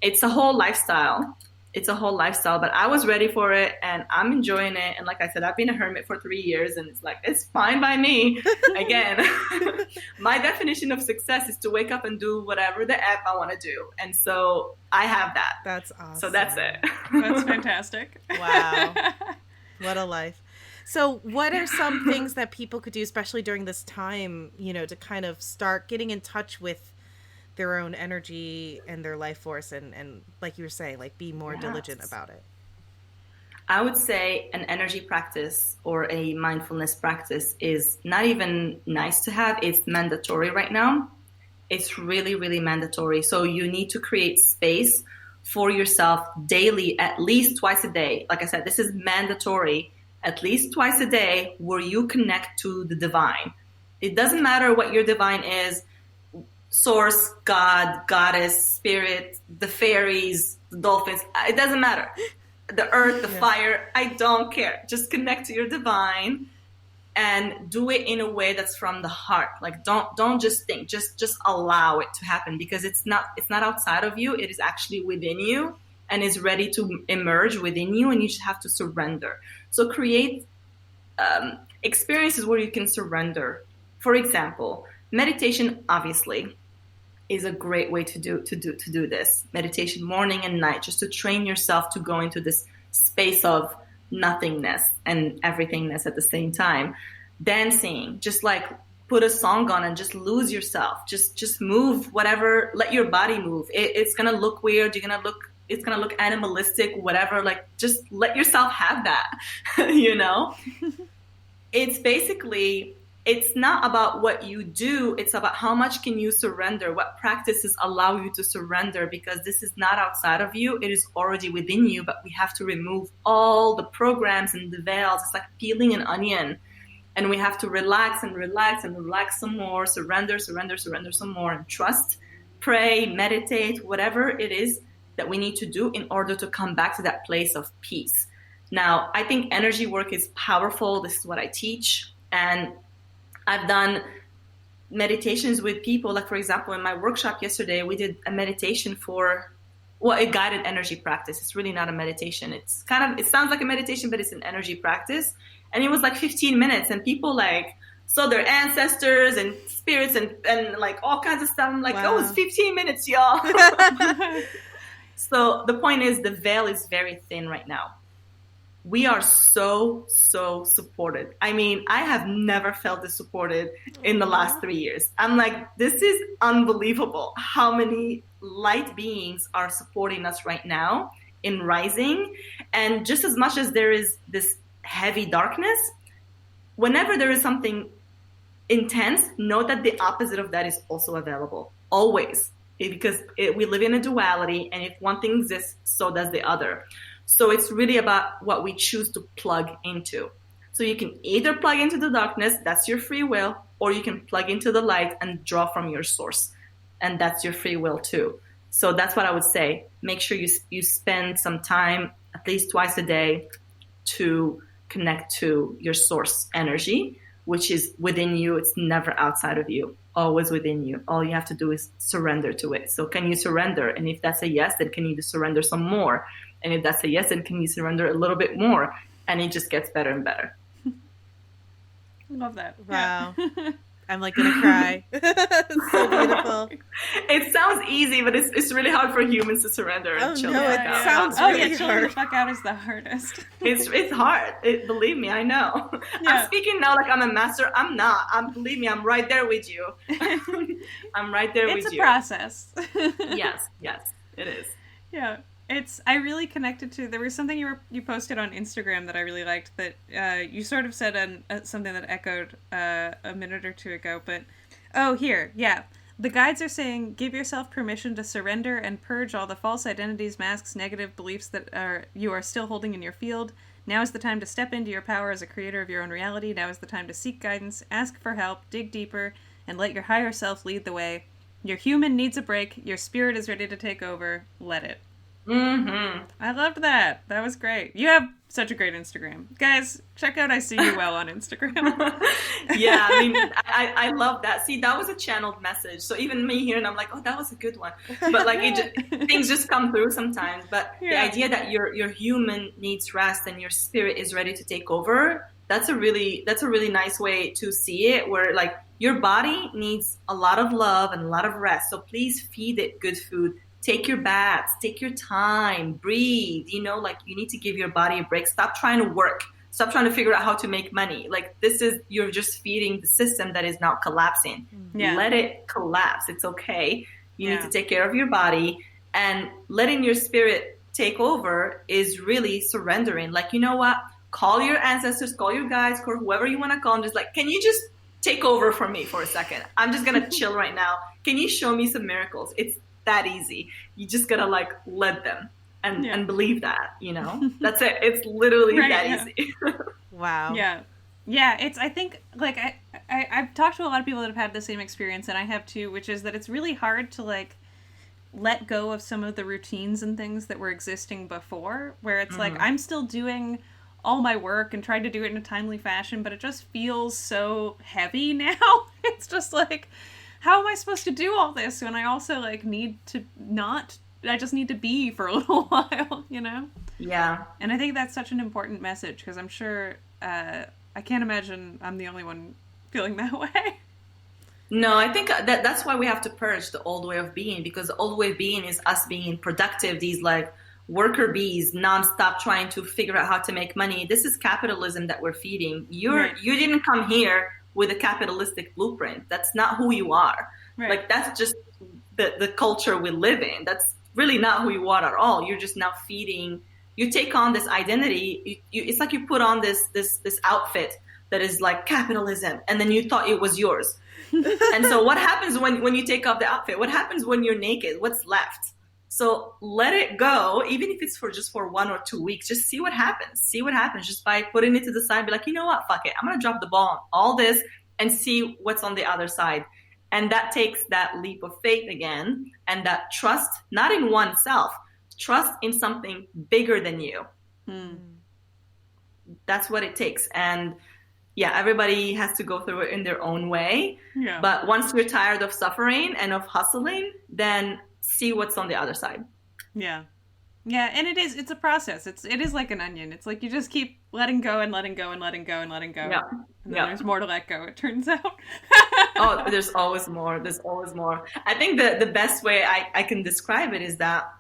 it's a whole lifestyle. But I was ready for it, and I'm enjoying it. And like I said, I've been a hermit for 3 years, and it's like, it's fine by me. Again, my definition of success is to wake up and do whatever the F I want to do. And so I have that. That's awesome. So that's it. That's fantastic. Wow. What a life. So what are some things that people could do, especially during this time, to kind of start getting in touch with their own energy and their life force, and like you were saying, like, be more diligent about it? I would say an energy practice or a mindfulness practice is not even nice to have. It's mandatory right now. It's really, really mandatory. So you need to create space for yourself daily, at least twice a day. Like I said, this is mandatory, at least twice a day, where you connect to the divine. It doesn't matter what your divine is, source, God, goddess, spirit, the fairies, the dolphins. It doesn't matter. The earth, the fire, I don't care. Just connect to your divine and do it in a way that's from the heart. Like, don't just think, just allow it to happen, because it's not outside of you. It is actually within you and is ready to emerge within you, and you just have to surrender. So create experiences where you can surrender. For example, meditation obviously is a great way to do this. Meditation morning and night, just to train yourself to go into this space of nothingness and everythingness at the same time. Dancing, just like put a song on and just lose yourself. Just move, whatever, let your body move. It's gonna look weird. It's gonna look animalistic, whatever. Like, just let yourself have that. It's basically, it's not about what you do. It's about how much can you surrender, what practices allow you to surrender, because this is not outside of you. It is already within you, but we have to remove all the programs and the veils. It's like peeling an onion, and we have to relax and relax and relax some more, surrender some more, and trust, pray, meditate, whatever it is that we need to do in order to come back to that place of peace. Now, I think energy work is powerful. This is what I teach. And I've done meditations with people. Like, for example, in my workshop yesterday, we did a meditation for, a guided energy practice. It's really not a meditation. It sounds like a meditation, but it's an energy practice. And it was like 15 minutes, and people saw their ancestors and spirits and like all kinds of stuff. I'm like, wow. Oh, it's 15 minutes, y'all. So the point is, the veil is very thin right now. We are so supported. I mean, I have never felt this supported in the last 3 years. I'm like, this is unbelievable how many light beings are supporting us right now in rising. And just as much as there is this heavy darkness, whenever there is something intense, know that the opposite of that is also available, always. Because we live in a duality, and if one thing exists, so does the other. So it's really about what we choose to plug into. So you can either plug into the darkness, that's your free will, or you can plug into the light and draw from your source, and that's your free will too. So that's what I would say. Make sure you spend some time, at least twice a day, to connect to your source energy, which is within you. It's never outside of you, always within you. All you have to do is surrender to it. So can you surrender? And if that's a yes, then can you surrender some more? And if that's a yes, then can you surrender a little bit more? And it just gets better and better. Love that. Wow. Yeah. I'm like gonna cry. It's so beautiful. It sounds easy, but it's really hard for humans to surrender and Oh, chill no, the it fuck out. sounds Oh really yeah, chilling the hard. fuck out is the hardest. It's hard. Believe me, I know. Yeah. I'm speaking now like I'm a master. I'm not. Believe me, I'm right there with you. I'm right there It's with a you. process. Yes, it is. Yeah. I really connected to, there was something you posted on Instagram that I really liked that you sort of said something that echoed a minute or two ago, but here, yeah. The guides are saying, give yourself permission to surrender and purge all the false identities, masks, negative beliefs that you are still holding in your field. Now is the time to step into your power as a creator of your own reality. Now is the time to seek guidance, ask for help, dig deeper, and let your higher self lead the way. Your human needs a break. Your spirit is ready to take over. Let it. Mm-hmm. I loved that. That was great. You have such a great Instagram. Guys, check out I See You Well on Instagram. Yeah, I mean, I love that. See, that was a channeled message. So even me hearing, I'm like, oh, that was a good one. But like, things just come through sometimes. But the idea that your human needs rest and your spirit is ready to take over, that's a really nice way to see it. Where like your body needs a lot of love and a lot of rest. So please feed it good food. Take your baths, take your time, breathe, like you need to give your body a break. Stop trying to work. Stop trying to figure out how to make money. Like you're just feeding the system that is now collapsing. Yeah. Let it collapse. It's okay. You need to take care of your body, and letting your spirit take over is really surrendering. Like, you know what? Call your ancestors, call your guides, call whoever you want to call them. Just like, can you just take over for me for a second? I'm just going to chill right now. Can you show me some miracles? It's that easy. You just gotta like let them and believe that, that's it. It's literally that easy. Wow. Yeah, it's, I think, like, I've talked to a lot of people that have had the same experience, and I have too, which is that it's really hard to like let go of some of the routines and things that were existing before, where it's like I'm still doing all my work and tried to do it in a timely fashion, but it just feels so heavy now. It's just like, how am I supposed to do all this when I also like need to I just need to be for a little while, Yeah. And I think that's such an important message, because I'm sure, I can't imagine I'm the only one feeling that way. No, I think that's why we have to purge the old way of being, because the old way of being is us being productive, these like worker bees, nonstop trying to figure out how to make money. This is capitalism that we're feeding. You didn't come here with a capitalistic blueprint. That's not who you are. Right. Like, that's just the culture we live in. That's really not who you are at all. You're just now feeding, you take on this identity. It's like you put on this outfit that is like capitalism, and then you thought it was yours. And so what happens when you take off the outfit? What happens when you're naked? What's left? So let it go, even if it's for 1 or 2 weeks. Just see what happens. See what happens just by putting it to the side. Be like, you know what? Fuck it. I'm going to drop the ball on all this and see what's on the other side. And that takes that leap of faith again, and that trust, not in oneself, trust in something bigger than you. That's what it takes. And yeah, everybody has to go through it in their own way. Yeah. But once you're tired of suffering and of hustling, then see what's on the other side. Yeah. Yeah, and it's a process. It is like an onion. It's like you just keep letting go and letting go and letting go and letting go. Yeah. And then there's more to let go, it turns out. Oh, there's always more. There's always more. I think the best way I can describe it is that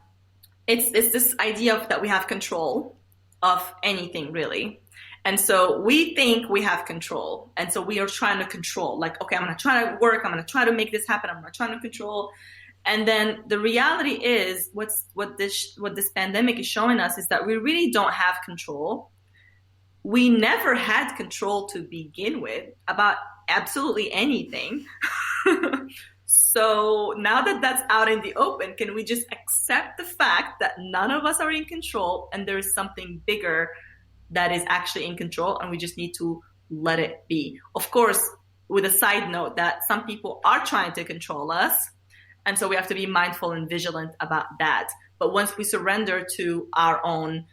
it's this idea of that we have control of anything, really. And so we think we have control. And so we are trying to control. Like, okay, I'm going to try to work. I'm going to try to make this happen. I'm going to try to control. And then the reality is what this pandemic is showing us is that we really don't have control. We never had control to begin with about absolutely anything. So now that that's out in the open, can we just accept the fact that none of us are in control and there is something bigger that is actually in control, and we just need to let it be? Of course, with a side note that some people are trying to control us. And so we have to be mindful and vigilant about that. But once we surrender to our own,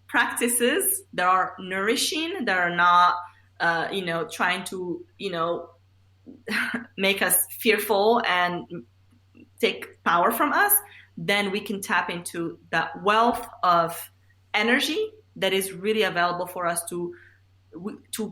practices that are nourishing, that are not, trying to, make us fearful and take power from us, then we can tap into that wealth of energy that is really available for us to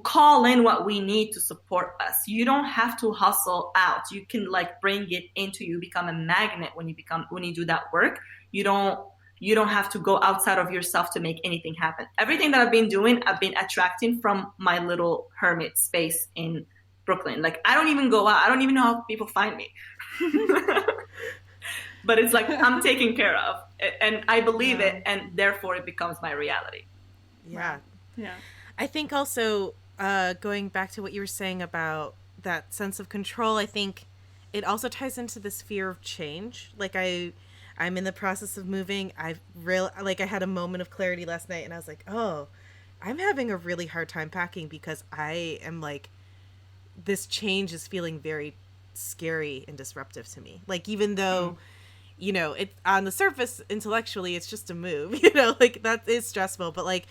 call in what we need to support us. You don't have to hustle out. You can like bring it into you, become a magnet when you do that work. You don't have to go outside of yourself to make anything happen. Everything that I've been doing, I've been attracting from my little hermit space in Brooklyn. Like I don't even go out. I don't even know how people find me. But it's like I'm taken care of, and I believe it, and therefore it becomes my reality. Yeah. Yeah. I think also going back to what you were saying about that sense of control, I think it also ties into this fear of change. Like I'm in the process of moving. I had a moment of clarity last night, and I was like, oh, I'm having a really hard time packing because I am like, this change is feeling very scary and disruptive to me. Like even though you know, it on the surface intellectually it's just a move, you know, like that is stressful, but like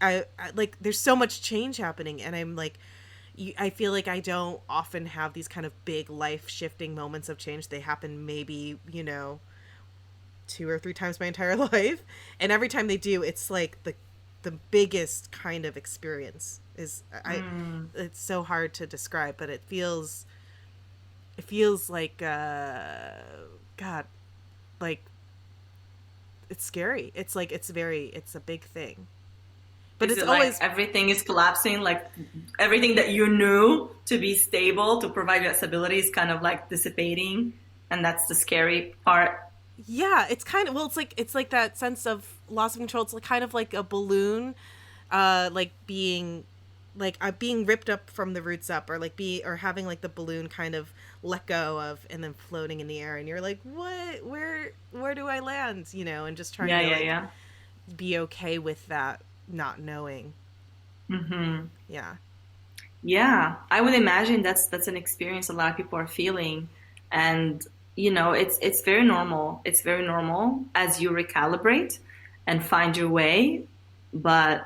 I like there's so much change happening, and I'm like I feel like I don't often have these kind of big life shifting moments of change. They happen maybe, you know, 2 or 3 times my entire life, and every time they do, it's like the biggest kind of experience is it's so hard to describe, but it feels like God, like it's scary. It's like it's a big thing. But it's always like everything is collapsing, like everything that you knew to be stable, to provide that stability is kind of like dissipating, and that's the scary part. Yeah, it's kind of, well, it's like that sense of loss of control. It's like kind of like a balloon, like being ripped up from the roots up, or like or having like the balloon kind of let go of and then floating in the air, and you're like, what, where do I land, you know, and just trying to be okay with that not knowing. Yeah, I would imagine that's an experience a lot of people are feeling, and you know, it's very normal. It's very normal as you recalibrate and find your way. But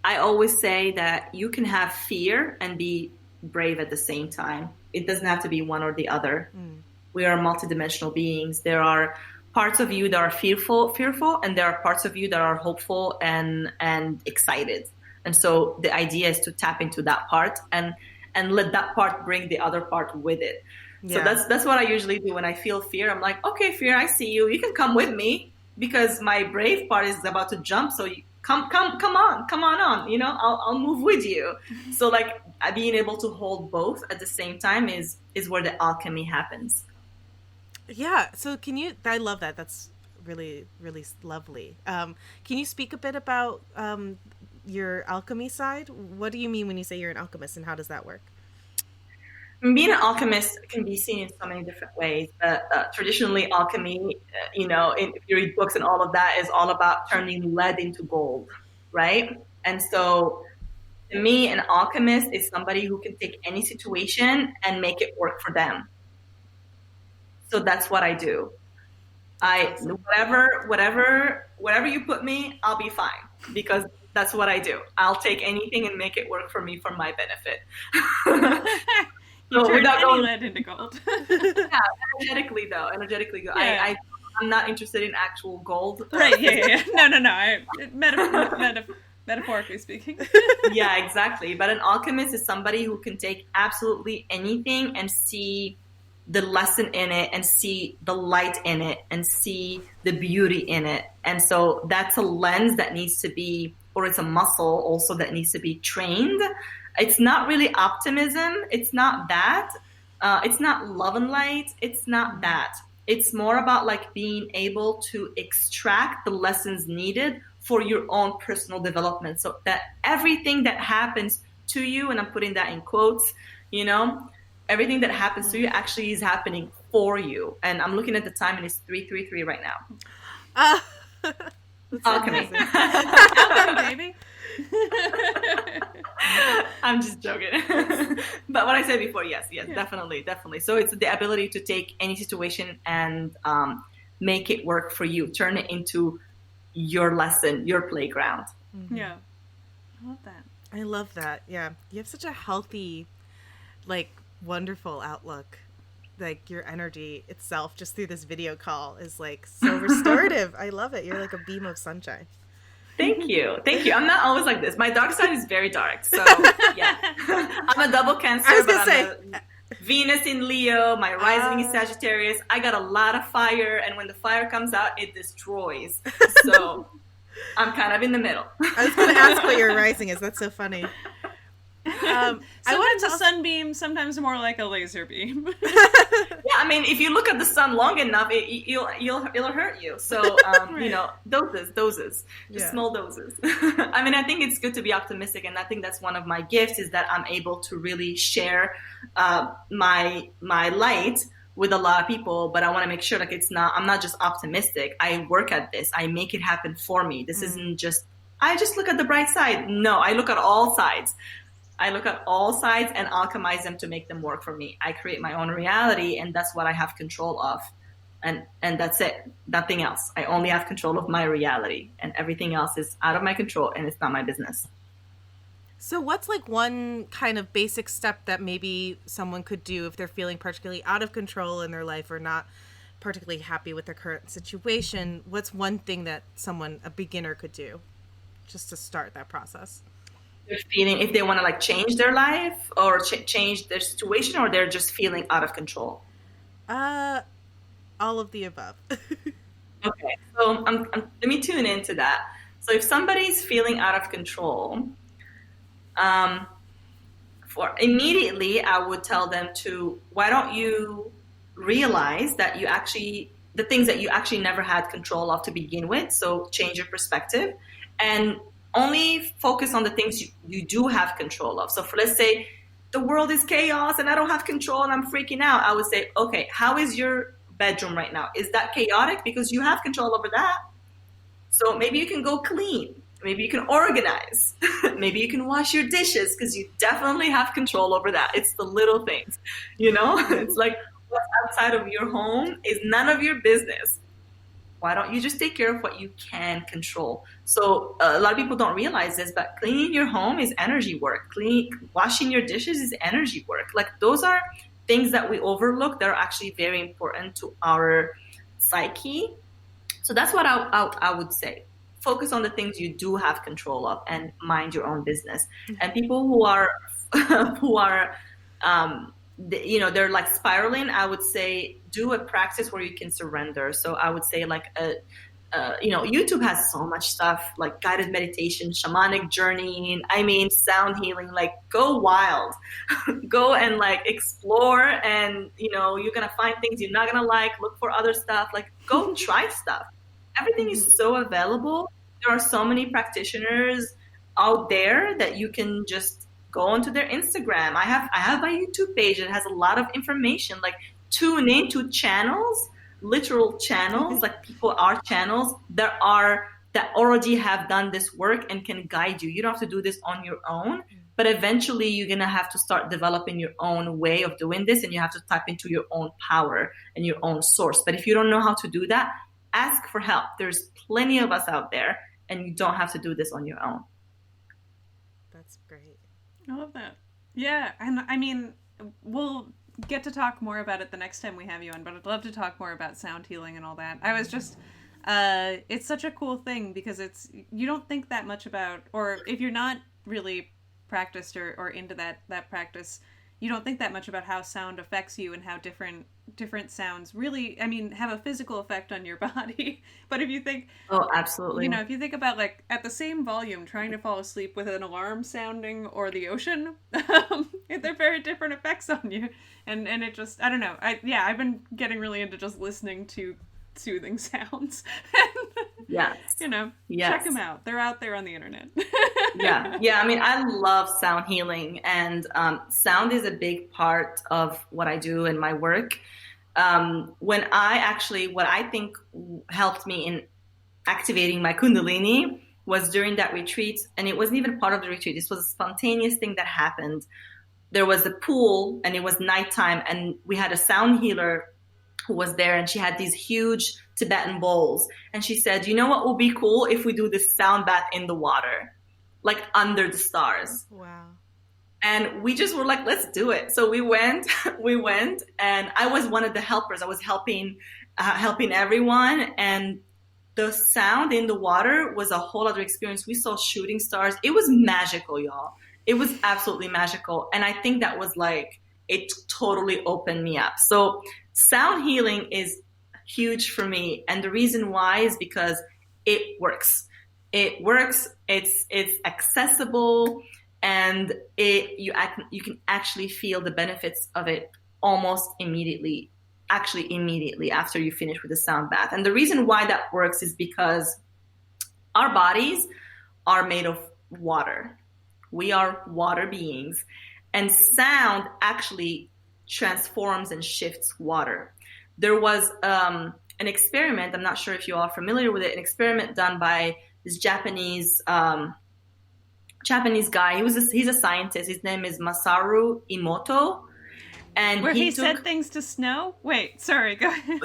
I always say that you can have fear and be brave at the same time. It doesn't have to be one or the other. We are multidimensional beings. There are parts of you that are fearful, and there are parts of you that are hopeful and excited. And so the idea is to tap into that part and let that part bring the other part with it. Yeah. So that's what I usually do when I feel fear. I'm like, okay, fear, I see you. You can come with me because my brave part is about to jump. So you come on. You know, I'll move with you. So like being able to hold both at the same time is where the alchemy happens. Yeah. So I love that. That's really, really lovely. Can you speak a bit about your alchemy side? What do you mean when you say you're an alchemist, and how does that work? Being an alchemist can be seen in so many different ways. Traditionally, alchemy, you know, if you read books and all of that, is all about turning lead into gold, right? And so, to me, an alchemist is somebody who can take any situation and make it work for them. So that's what I do. Whatever you put me, I'll be fine, because that's what I do. I'll take anything and make it work for me for my benefit. You turn any lead into gold. Yeah, energetically though. Yeah. I'm not interested in actual gold. Right, yeah. No. Metaphorically speaking. Yeah, exactly. But an alchemist is somebody who can take absolutely anything and see the lesson in it, and see the light in it, and see the beauty in it. And so that's a lens that needs to be, or it's a muscle also that needs to be trained. It's not really optimism. It's not that. It's not love and light. It's not that. It's more about like being able to extract the lessons needed for your own personal development. So that everything that happens to you, and I'm putting that in quotes, you know, everything that happens to you actually is happening for you. And I'm looking at the time, and it's 3:33 right now. Alchemy. Welcome, baby. I'm just joking. But what I said before, yes, yeah. definitely. So it's the ability to take any situation and make it work for you, turn it into your lesson, your playground. Yeah, I love that. I love that. Yeah, you have such a healthy, like, wonderful outlook. like your energy itself just through this video call is like so restorative. I love it. You're like a beam of sunshine. Thank you. Thank you. I'm not always like this. My dark side is very dark. So, yeah. I'm a double Cancer, I was but gonna say, I'm a Venus in Leo. My rising is Sagittarius. I got a lot of fire, and when the fire comes out, it destroys. So, I'm kind of in the middle. I was going to ask what your rising is. That's so funny. I wanted Sometimes a sunbeam, sometimes more like a laser beam. Yeah, I mean, if you look at the sun long enough, it'll hurt you. So, Right. you know, doses, just Yeah. small doses. I mean, I think it's good to be optimistic, and I think that's one of my gifts is that I'm able to really share my light with a lot of people. But I want to make sure like I'm not just optimistic. I work at this. I make it happen for me. This isn't just I just look at the bright side. No, I look at all sides. I look at all sides and alchemize them to make them work for me. I create my own reality, and that's what I have control of. And that's it. Nothing else. I only have control of my reality, and everything else is out of my control, and it's not my business. So what's like one kind of basic step that maybe someone could do if they're feeling particularly out of control in their life or not particularly happy with their current situation? What's one thing that a beginner could do just to start that process? They're feeling if they want to like change their life or change their situation, or they're just feeling out of control. All of the above. Okay, so let me tune into that. So if somebody's feeling out of control, for immediately I would tell them why don't you realize that the things that you actually never had control of to begin with. So change your perspective and only focus on the things you do have control of. So let's say the world is chaos and I don't have control and I'm freaking out. I would say, okay, how is your bedroom right now? Is that chaotic? Because you have control over that. So maybe you can go clean. Maybe you can organize. Maybe you can wash your dishes because you definitely have control over that. It's the little things, It's like what's outside of your home is none of your business. Why don't you just take care of what you can control? So a lot of people don't realize this, but cleaning your home is energy work. Washing your dishes is energy work. Like those are things that we overlook. They're actually very important to our psyche. So that's what I would say. Focus on the things you do have control of and mind your own business. And people who are they're like spiraling, I would say do a practice where you can surrender. So I would say like YouTube has so much stuff like guided meditation, shamanic journeying, sound healing, like go wild. Go and like explore, and you're gonna find things you're not gonna like. Look for other stuff, like go try stuff. Everything is so available. There are so many practitioners out there that you can just go onto their Instagram. I have my YouTube page that has a lot of information. Like tune into channels, literal channels, like people are channels that already have done this work and can guide you. You don't have to do this on your own, but eventually you're gonna have to start developing your own way of doing this, and you have to tap into your own power and your own source. But if you don't know how to do that, ask for help. There's plenty of us out there, and you don't have to do this on your own. That's great. I love that. Yeah, and we'll get to talk more about it the next time we have you on, but I'd love to talk more about sound healing and all that. I was just, it's such a cool thing because you don't think that much about, or if you're not really practiced or into that practice, you don't think that much about how sound affects you and how different sounds really, have a physical effect on your body. But if you think, oh, absolutely, if you think about like at the same volume, trying to fall asleep with an alarm sounding or the ocean, they're very different effects on you. And it just, I don't know. I've been getting really into just listening to soothing sounds. Yes. Yes. Check them out. They're out there on the internet. Yeah. I love sound healing, and sound is a big part of what I do in my work. What I think helped me in activating my Kundalini was during that retreat, and it wasn't even part of the retreat. This was a spontaneous thing that happened. There was a pool, and it was nighttime, and we had a sound healer who was there, and she had these huge Tibetan bowls, and she said, you know what will be cool if we do this sound bath in the water, like under the stars. Wow. And we just were like, let's do it. So we went, and I was one of the helpers. I was helping everyone. And the sound in the water was a whole other experience. We saw shooting stars. It was magical, y'all. It was absolutely magical. And I think that was like, it totally opened me up. So sound healing is huge for me. And the reason why is because it works. It works. It's accessible, and you can actually feel the benefits of it almost immediately. Actually, immediately after you finish with the sound bath. And the reason why that works is because our bodies are made of water. We are water beings, and sound actually transforms and shifts water. There was an experiment. I'm not sure if you are familiar with it. An experiment done by this Japanese guy. He's a scientist. His name is Masaru Emoto, and Where he said things to snow. Wait, sorry. Go ahead.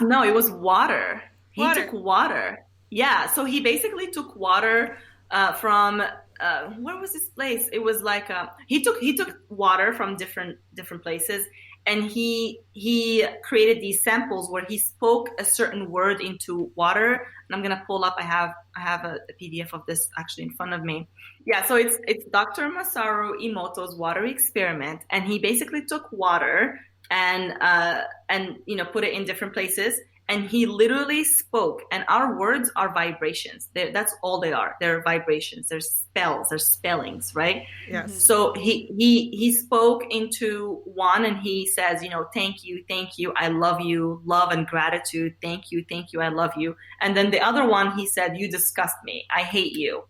No, it was water. He Water. took water. Yeah, so he basically took water from where was this place? It was like he took water from different places, and he created these samples where he spoke a certain word into water. And I'm gonna pull up. I have a PDF of this actually in front of me. Yeah, so it's Dr. Masaru Emoto's water experiment, and he basically took water and put it in different places. And he literally spoke, and our words are vibrations. That's all they are. They're vibrations. They're spells. They're spellings, right? Yes. So he spoke into one, and he says, thank you, I love you, love and gratitude, thank you, I love you. And then the other one, he said, you disgust me, I hate you.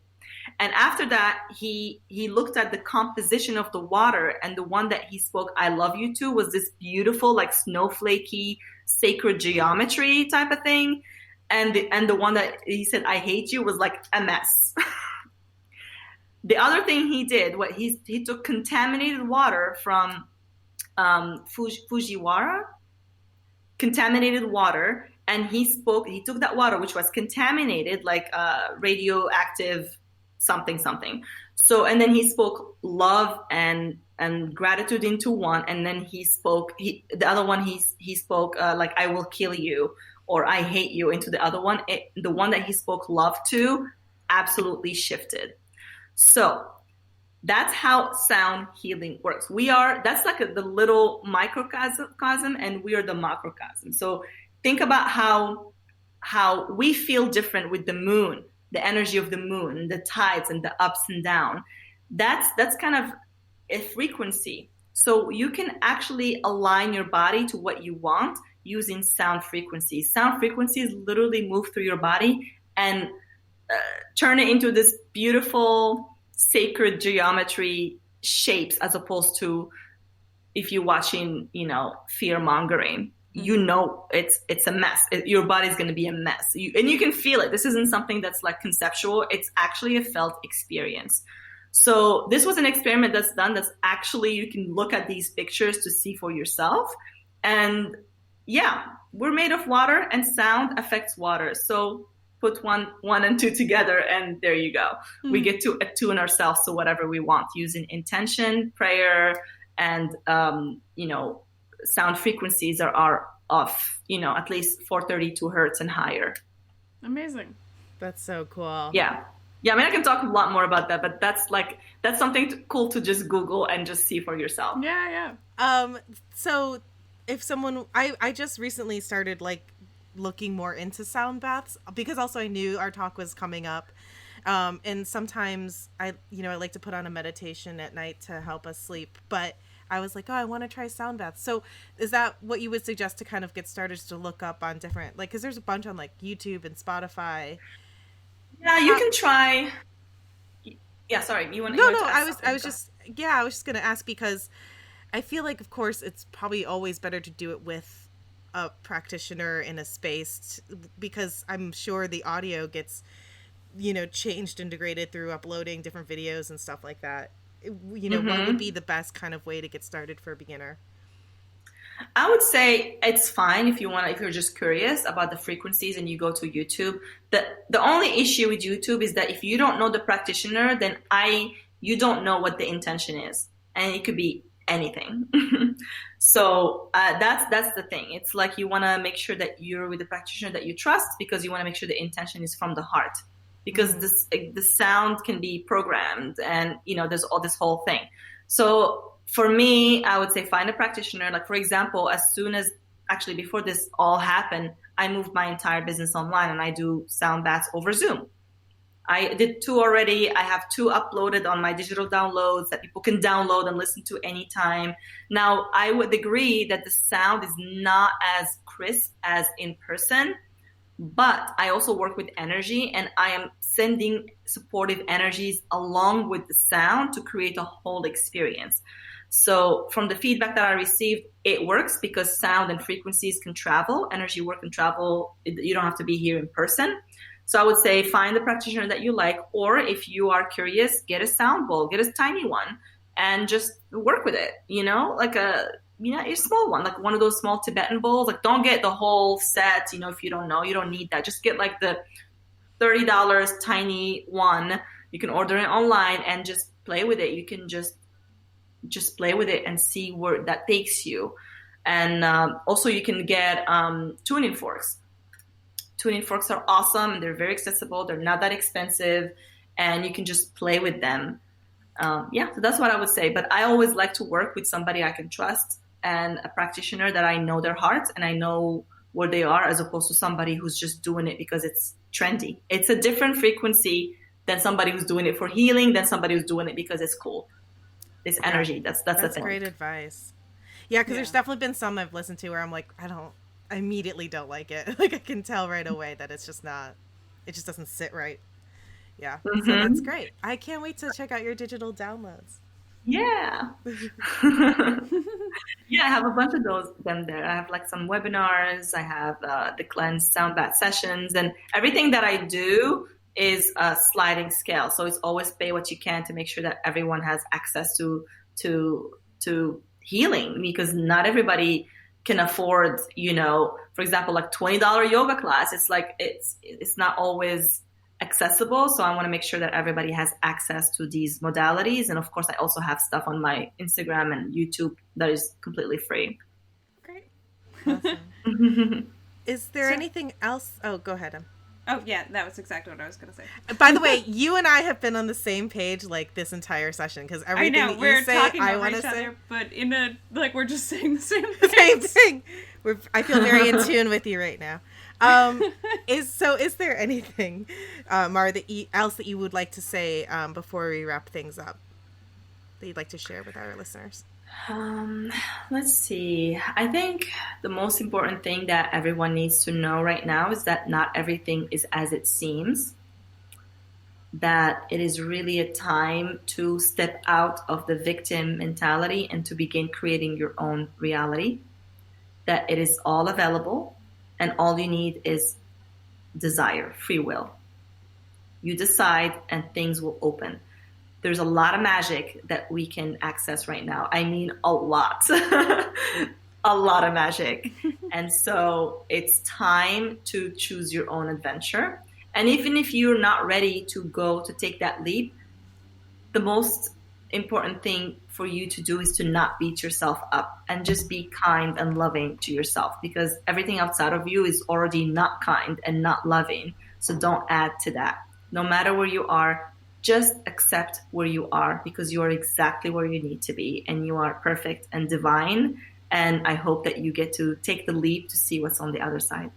And after that, he looked at the composition of the water, and the one that he spoke I love you to was this beautiful, like snowflakey, sacred geometry type of thing. And the one that he said I hate you was like a mess. The other thing he did, he took contaminated water from Fujiwara, contaminated water, and he took that water, which was contaminated, like radioactive something. So, and then he spoke love and gratitude into one, and then he spoke the other one. He spoke like I will kill you or I hate you into the other one. The one that he spoke love to absolutely shifted. So that's how sound healing works. That's like the little microcosm, and we are the macrocosm. So think about how we feel different with the moon. The energy of the moon, the tides and the ups and downs. That's kind of a frequency. So you can actually align your body to what you want using sound frequencies. Sound frequencies literally move through your body and turn it into this beautiful sacred geometry shapes, as opposed to if you're watching, fear mongering. It's a mess. Your body's going to be a mess. And you can feel it. This isn't something that's like conceptual. It's actually a felt experience. So this was an experiment that's done. That's actually, you can look at these pictures to see for yourself. And yeah, we're made of water, and sound affects water. So put one and two together, and there you go. Mm-hmm. We get to attune ourselves to whatever we want using intention, prayer, and, sound frequencies are of, at least 432 hertz and higher. Amazing. That's so cool. Yeah. I mean, I can talk a lot more about that, but that's something cool to just Google and just see for yourself. Yeah. So if someone, I just recently started like looking more into sound baths, because also I knew our talk was coming up. And sometimes I like to put on a meditation at night to help us sleep, but I was like, I want to try sound baths. So is that what you would suggest to kind of get started, to look up on different, like, because there's a bunch on like YouTube and Spotify. Yeah, you can try. Yeah, sorry. You want to? No. I was just going to ask, because I feel like, of course, it's probably always better to do it with a practitioner in a space, because I'm sure the audio gets, changed and degraded through uploading different videos and stuff like that. Mm-hmm. What would be the best kind of way to get started for a beginner? I would say it's fine if you're just curious about the frequencies and you go to YouTube. The only issue with YouTube is that if you don't know the practitioner, then you don't know what the intention is. and it could be anything. So that's the thing. It's like you want to make sure that you're with a practitioner that you trust, because you want to make sure the intention is from the heart, because the sound can be programmed, and there's all this whole thing. So for me, I would say find a practitioner. Like, for example, as soon as actually before this all happened, I moved my entire business online, and I do sound baths over Zoom. I did 2 already. I have 2 uploaded on my digital downloads that people can download and listen to anytime. Now, I would agree that the sound is not as crisp as in person, but I also work with energy, and I am sending supportive energies along with the sound to create a whole experience. So from the feedback that I received, it works because sound and frequencies can travel, energy work can travel. You don't have to be here in person. So I would say find the practitioner that you like, or if you are curious, get a sound bowl, get a tiny one, and just work with it, like a small one, like one of those small Tibetan bowls. Like, don't get the whole set, if you don't know, you don't need that. Just get like the $30 tiny one. You can order it online and just play with it. You can just play with it and see where that takes you. And also you can get tuning forks. Tuning forks are awesome. They're very accessible. They're not that expensive, and you can just play with them. So that's what I would say. But I always like to work with somebody I can trust, and a practitioner that I know their heart and I know where they are, as opposed to somebody who's just doing it because it's trendy. It's a different frequency than somebody who's doing it for healing, than somebody who's doing it because it's cool. It's energy. That's the thing. That's great advice. Yeah, because there's definitely been some I've listened to where I'm like, I immediately don't like it. Like, I can tell right away that it just doesn't sit right. Yeah. Mm-hmm. So that's great. I can't wait to check out your digital downloads. Yeah. Yeah, I have a bunch of them there. I have like some webinars. I have the cleanse sound bath sessions, and everything that I do is a sliding scale. So it's always pay what you can to make sure that everyone has access to healing, because not everybody can afford, for example, like $20 yoga class. It's like, it's not always accessible. So I want to make sure that everybody has access to these modalities. And of course, I also have stuff on my Instagram and YouTube that is completely free. Great. Awesome. Is there anything else? Oh, go ahead. Oh, yeah, that was exactly what I was going to say. By the way, you and I have been on the same page like this entire session, because everything that you say, I want to say. But we're just saying the same thing. Same thing. I feel very in tune with you right now. Is there anything, Mar, else that you would like to say before we wrap things up that you'd like to share with our listeners? Let's see. I think the most important thing that everyone needs to know right now is that not everything is as it seems. That it is really a time to step out of the victim mentality and to begin creating your own reality. That it is all available, and all you need is desire, free will. You decide and things will open. There's a lot of magic that we can access right now. I mean, a lot. A lot of magic. And so it's time to choose your own adventure. And even if you're not ready to take that leap, the most important thing for you to do is to not beat yourself up and just be kind and loving to yourself, because everything outside of you is already not kind and not loving. So don't add to that. No matter where you are, just accept where you are, because you are exactly where you need to be, and you are perfect and divine. And I hope that you get to take the leap to see what's on the other side.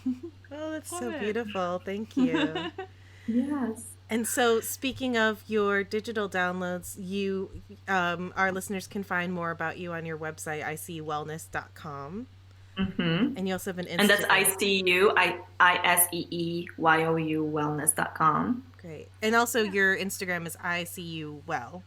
Oh, that's so beautiful. Thank you. Yes. And so, speaking of your digital downloads, our listeners can find more about you on your website, icewellness.com. Mm-hmm. And you also have an Instagram. And that's ICEEYOU wellness.com. Great. And also your Instagram is ICUWell.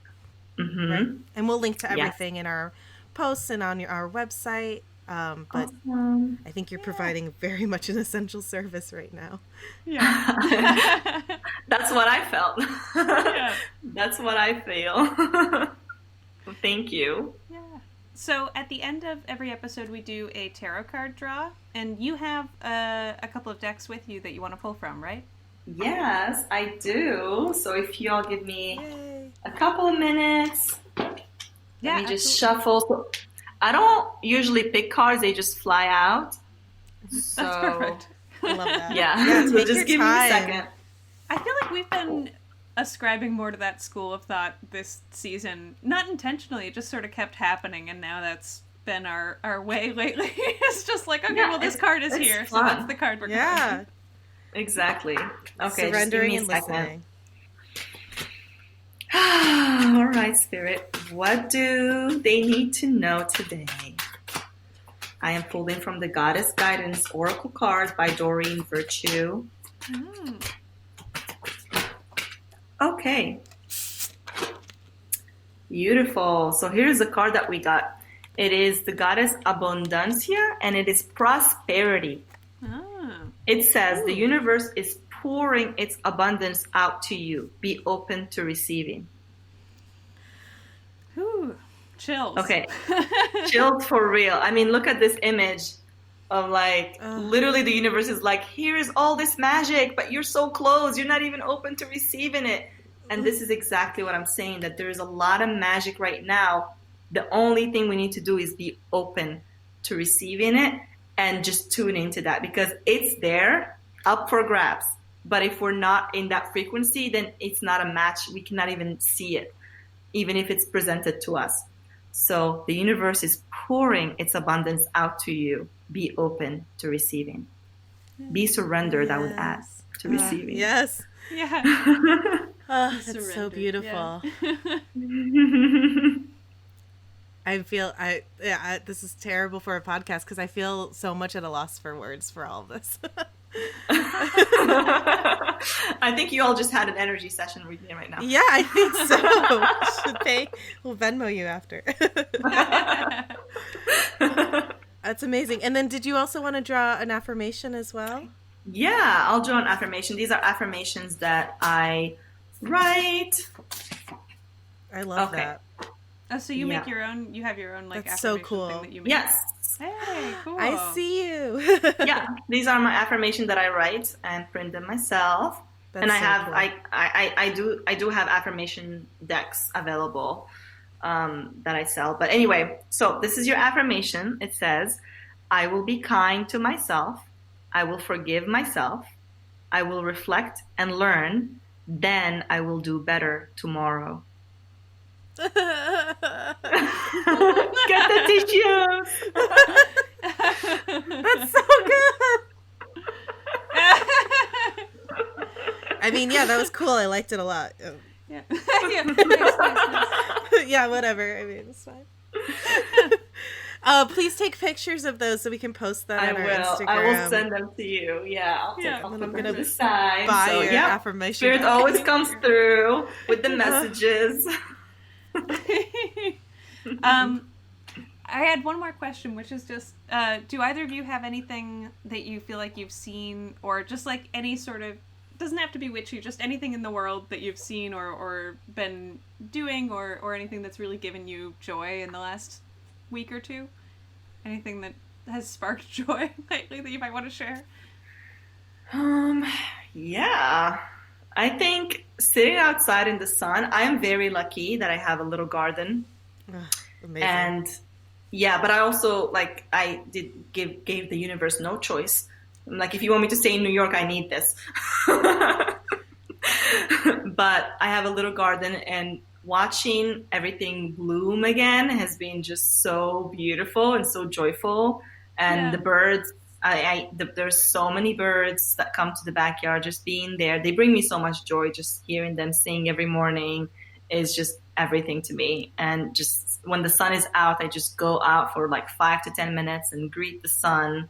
Mm-hmm. Right? And we'll link to everything in our posts and on our website. But awesome. I think you're providing very much an essential service right now. Yeah. That's what I felt. Yeah. That's what I feel. Thank you. Yeah. So at the end of every episode, we do a tarot card draw, and you have a couple of decks with you that you want to pull from, right? Yes, I do. So if you all give me a couple of minutes, Let Yeah, me just absolutely. shuffle. So I don't usually pick cards, they just fly out. That's So, perfect. I love that. Yeah, yeah. So take your just give me a time. second. I feel like we've been ascribing more to that school of thought this season. Not intentionally, it just sort of kept happening, and now that's been our way lately. It's just like, okay, Yeah, well, this card is it's here, so that's the fun. card we're going with. Yeah. Exactly. Okay, just give Surrendering me a and second. listening. All right, Spirit. What do they need to know today? I am pulling from the Goddess Guidance Oracle cards by Doreen Virtue. Okay. Beautiful. So here's the card that we got. It is the Goddess Abundancia, and it is prosperity. Ah. It says the Ooh. universe is pouring its abundance out to you. Be open to receiving. Whew. Chills. Okay. Chilled for real. I mean, look at this image of like literally the universe is like, here's all this magic, but you're so close. You're not even open to receiving it. And this is exactly what I'm saying, that there is a lot of magic right now. The only thing we need to do is be open to receiving it and just tune into that, because it's there, up for grabs. But if we're not in that frequency, then it's not a match. We cannot even see it, even if it's presented to us. So the universe is pouring its abundance out to you. Be open to receiving. Be surrendered, I would add, to receiving. Yes. Yeah. That's so Surrendered, beautiful. yeah. I feel this is terrible for a podcast because I feel so much at a loss for words for all of this. I think you all just had an energy session with me right now. Yeah, I think so. Should pay. We'll Venmo you after. That's amazing. And then did you also want to draw an affirmation as well? Yeah, I'll draw an affirmation. These are affirmations that I write. I love Okay. that. Oh, so you make Yeah. your own, you have your own like That's so affirmation cool. thing that you make. Yes. Hey, cool. I see you. Yeah, these are my affirmations that I write and print them myself. That's and I so have cool. I do have affirmation decks available that I sell. But anyway, so this is your affirmation. It says, I will be kind to myself. I will forgive myself. I will reflect and learn. Then I will do better tomorrow. Get the tissues. That's so good. I mean, yeah, that was cool. I liked it a lot. Yeah. Yeah. Nice. Yeah, whatever. I mean, it's fine. Please take pictures of those so we can post that I on our will. Instagram. I will send them to you. Yeah, I'll Yeah, I'll and put I'm them gonna to the side. buy So, your yeah, affirmation. Spirit deck. always comes through with the messages. I had one more question, which is just, do either of you have anything that you feel like you've seen, or just like any sort of, doesn't have to be witchy, just anything in the world that you've seen or been doing, or anything that's really given you joy in the last week or two? Anything that has sparked joy lately that you might want to share? Yeah. I think sitting outside in the sun, I'm very lucky that I have a little garden. Ugh, amazing. And yeah, but I also I did gave the universe no choice. I'm like, if you want me to stay in New York, I need this. But I have a little garden, and watching everything bloom again has been just so beautiful and so joyful. And Yeah. the birds, there's so many birds that come to the backyard. Just being there, they bring me so much joy. Just hearing them sing every morning is just everything to me. And just when the sun is out, I just go out for like 5 to 10 minutes and greet the sun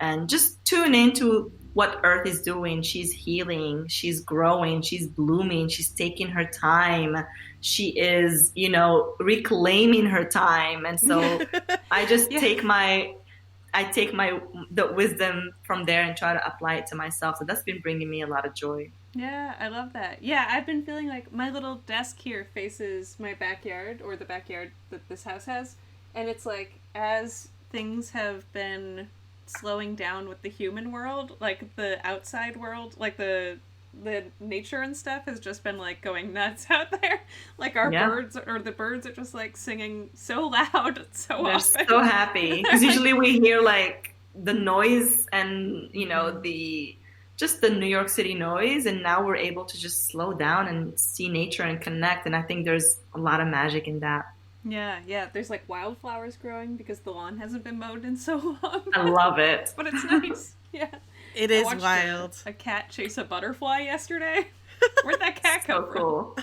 and just tune into what Earth is doing. She's healing, she's growing, she's blooming, she's taking her time. She is, reclaiming her time. And so I just Yeah. take the wisdom from there and try to apply it to myself. So that's been bringing me a lot of joy. Yeah, I love that. Yeah, I've been feeling like my little desk here faces my backyard, or the backyard that this house has. And it's like, as things have been slowing down with the human world, like the outside world, like the the nature and stuff has just been like going nuts out there. Like our birds, or the birds are just like singing so loud so They're often. so happy because usually we hear like the noise and just the New York City noise, and now we're able to just slow down and see nature and connect, and I think there's a lot of magic in that. Yeah. There's like wildflowers growing because the lawn hasn't been mowed in so long. I love it. But it's nice. Yeah. It is wild. A cat chase a butterfly yesterday. Where'd that cat come from? Cool.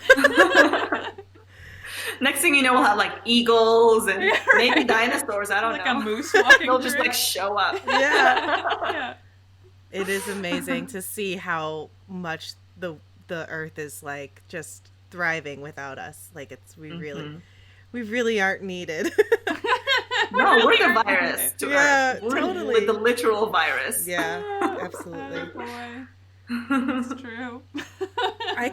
Next thing you know, we'll have like eagles and maybe dinosaurs. I don't know. Like a moose walking They'll through just like show up. Yeah. It is amazing to see how much the earth is like just thriving without us. Like we really aren't needed. No, we're the virus to Earth. We're totally. with the literal virus. Yeah, absolutely. Oh boy. It's true.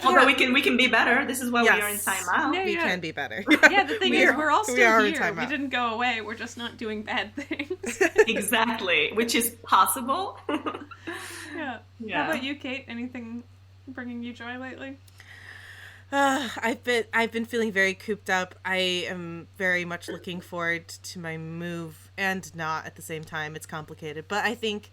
Although we can be better. This is why we are in timeout. Yeah, we can be better. Yeah, the thing is, we're all still here. We timeout. didn't go away. We're just not doing bad things. Exactly, which is possible. Yeah. How about you, Kate? Anything bringing you joy lately? I've been feeling very cooped up. I am very much looking forward to my move, and not at the same time. It's complicated, but I think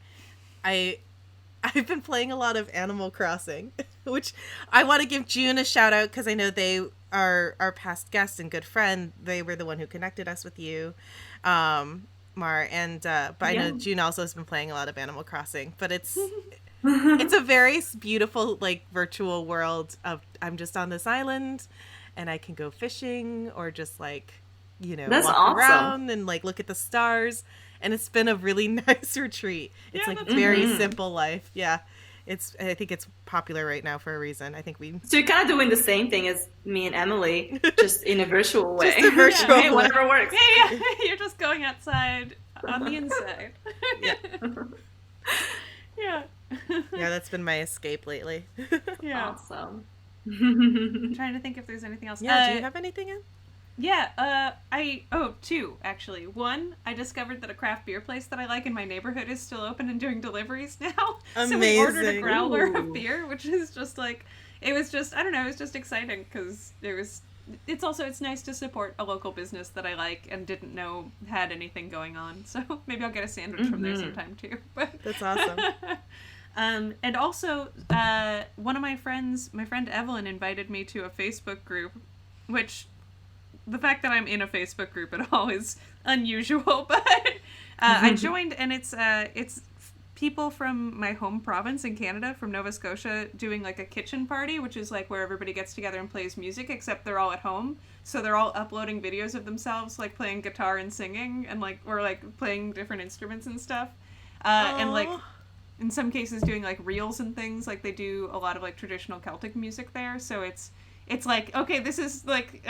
I've been playing a lot of Animal Crossing, which I want to give June a shout out because I know they are our past guest and good friend. They were the one who connected us with you, Mar, and but I know June also has been playing a lot of Animal Crossing, but it's a very beautiful like virtual world of I'm just on this island and I can go fishing or just like That's walk awesome. around and like look at the stars, and it's been a really nice retreat. It's like very simple life. Yeah. I think it's popular right now for a reason. I think So you're kind of doing the same thing as me and Emily, just in a virtual way. Just a virtual Hey, whatever works. Yeah. You're just going outside on the inside. Yeah. Yeah, that's been my escape lately. Yeah. Awesome. I'm trying to think if there's anything else. Yeah, do you have anything in? Yeah, two, actually. One, I discovered that a craft beer place that I like in my neighborhood is still open and doing deliveries now. So we ordered a growler of beer, which is just like, it was just exciting because it's nice to support a local business that I like and didn't know had anything going on. So maybe I'll get a sandwich from there sometime too. But That's awesome. and also, one of my friend Evelyn invited me to a Facebook group, which the fact that I'm in a Facebook group at all is unusual, but I joined, and it's people from my home province in Canada, from Nova Scotia, doing like a kitchen party, which is like where everybody gets together and plays music, except they're all at home. So they're all uploading videos of themselves like playing guitar and singing and or playing different instruments and stuff. And like in some cases doing like reels and things. Like they do a lot of like traditional Celtic music there. So it's like, okay, this is like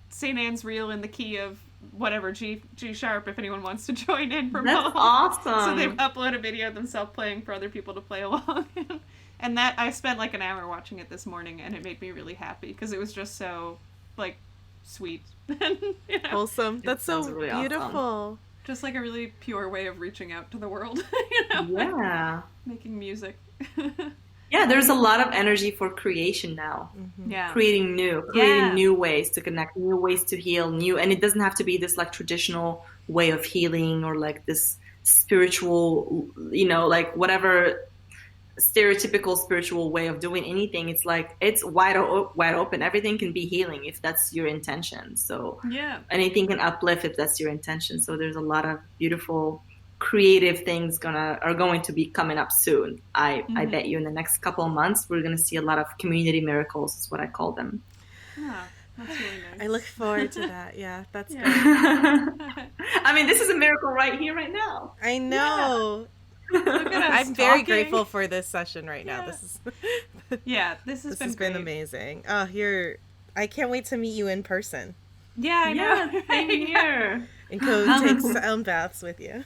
St. Anne's reel in the key of whatever, G sharp, if anyone wants to join in from home. That's awesome. So they upload a video of themselves playing for other people to play along. And that, I spent like an hour watching it this morning, and it made me really happy because it was just so like sweet and wholesome. That's so really beautiful. Awesome. Just like a really pure way of reaching out to the world, Yeah. making music. Yeah, there's a lot of energy for creation now. Mm-hmm. Yeah. Creating new ways to connect, new ways to heal, and it doesn't have to be this like traditional way of healing or like this spiritual, like whatever stereotypical spiritual way of doing anything. It's like it's wide open. Everything can be healing if that's your intention. So Yeah. anything can uplift if that's your intention. So there's a lot of beautiful creative things are going to be coming up soon. I bet you in the next couple of months we're going to see a lot of community miracles, is what I call them. Yeah, that's really nice. I look forward to that. Yeah, that's Yeah. great. I mean, this is a miracle right here, right now. I know. Look at us I'm very talking. grateful for this session right now. Yeah. This is This has this been has been great. amazing. Oh, I can't wait to meet you in person Yeah, I know. Yeah, same here. and go take sound baths with you.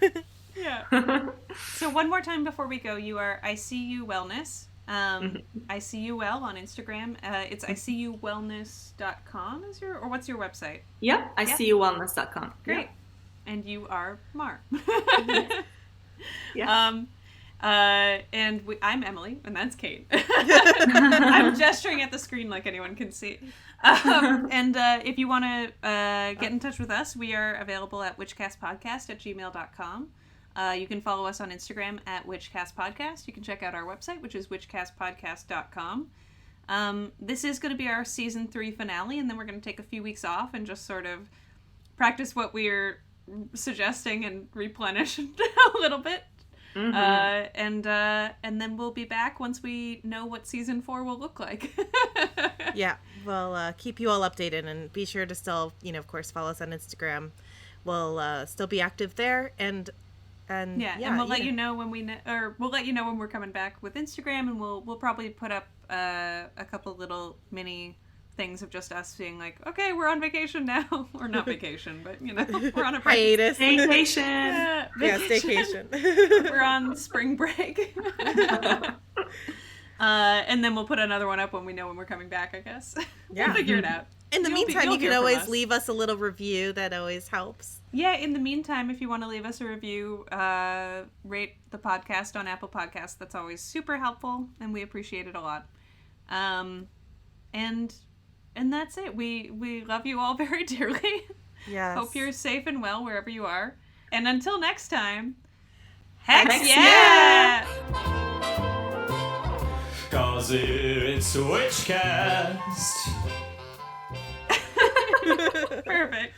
Yeah. So one more time before we go, you are I See You Wellness. I See You Well on Instagram. It's iseeyouwellness.com or what's your website? Yep, iseeyouwellness.com. Great. And you are Mar. Yeah. I'm Emily, and that's Kate. I'm gesturing at the screen like anyone can see. If you want to get in touch with us, we are available at witchcastpodcast@gmail.com. You can follow us on Instagram at witchcastpodcast. You can check out our website, which is witchcastpodcast.com. This is going to be our season 3 finale, and then we're going to take a few weeks off and just sort of practice what we're suggesting and replenish a little bit. And then we'll be back once we know what season 4 will look like. Yeah, we'll keep you all updated, and be sure to still, of course, follow us on Instagram. We'll still be active there, and and we'll let you know when we'll let you know when we're coming back with Instagram, and we'll probably put up a couple little mini things of just us being like, okay, we're on vacation now. Or not vacation, but we're on a break. Hiatus. Staycation. Yeah, staycation. We're on spring break. And then we'll put another one up when we know when we're coming back, I guess. Yeah. We'll figure it out. In the meantime, you can hear from always us. leave us a little review. That always helps. Yeah, in the meantime, if you want to leave us a review, rate the podcast on Apple Podcasts. That's always super helpful, and we appreciate it a lot. And that's it. We love you all very dearly. Yes. Hope you're safe and well wherever you are. And until next time, hex Hex yeah! 'Cause it's Witchcast. Perfect.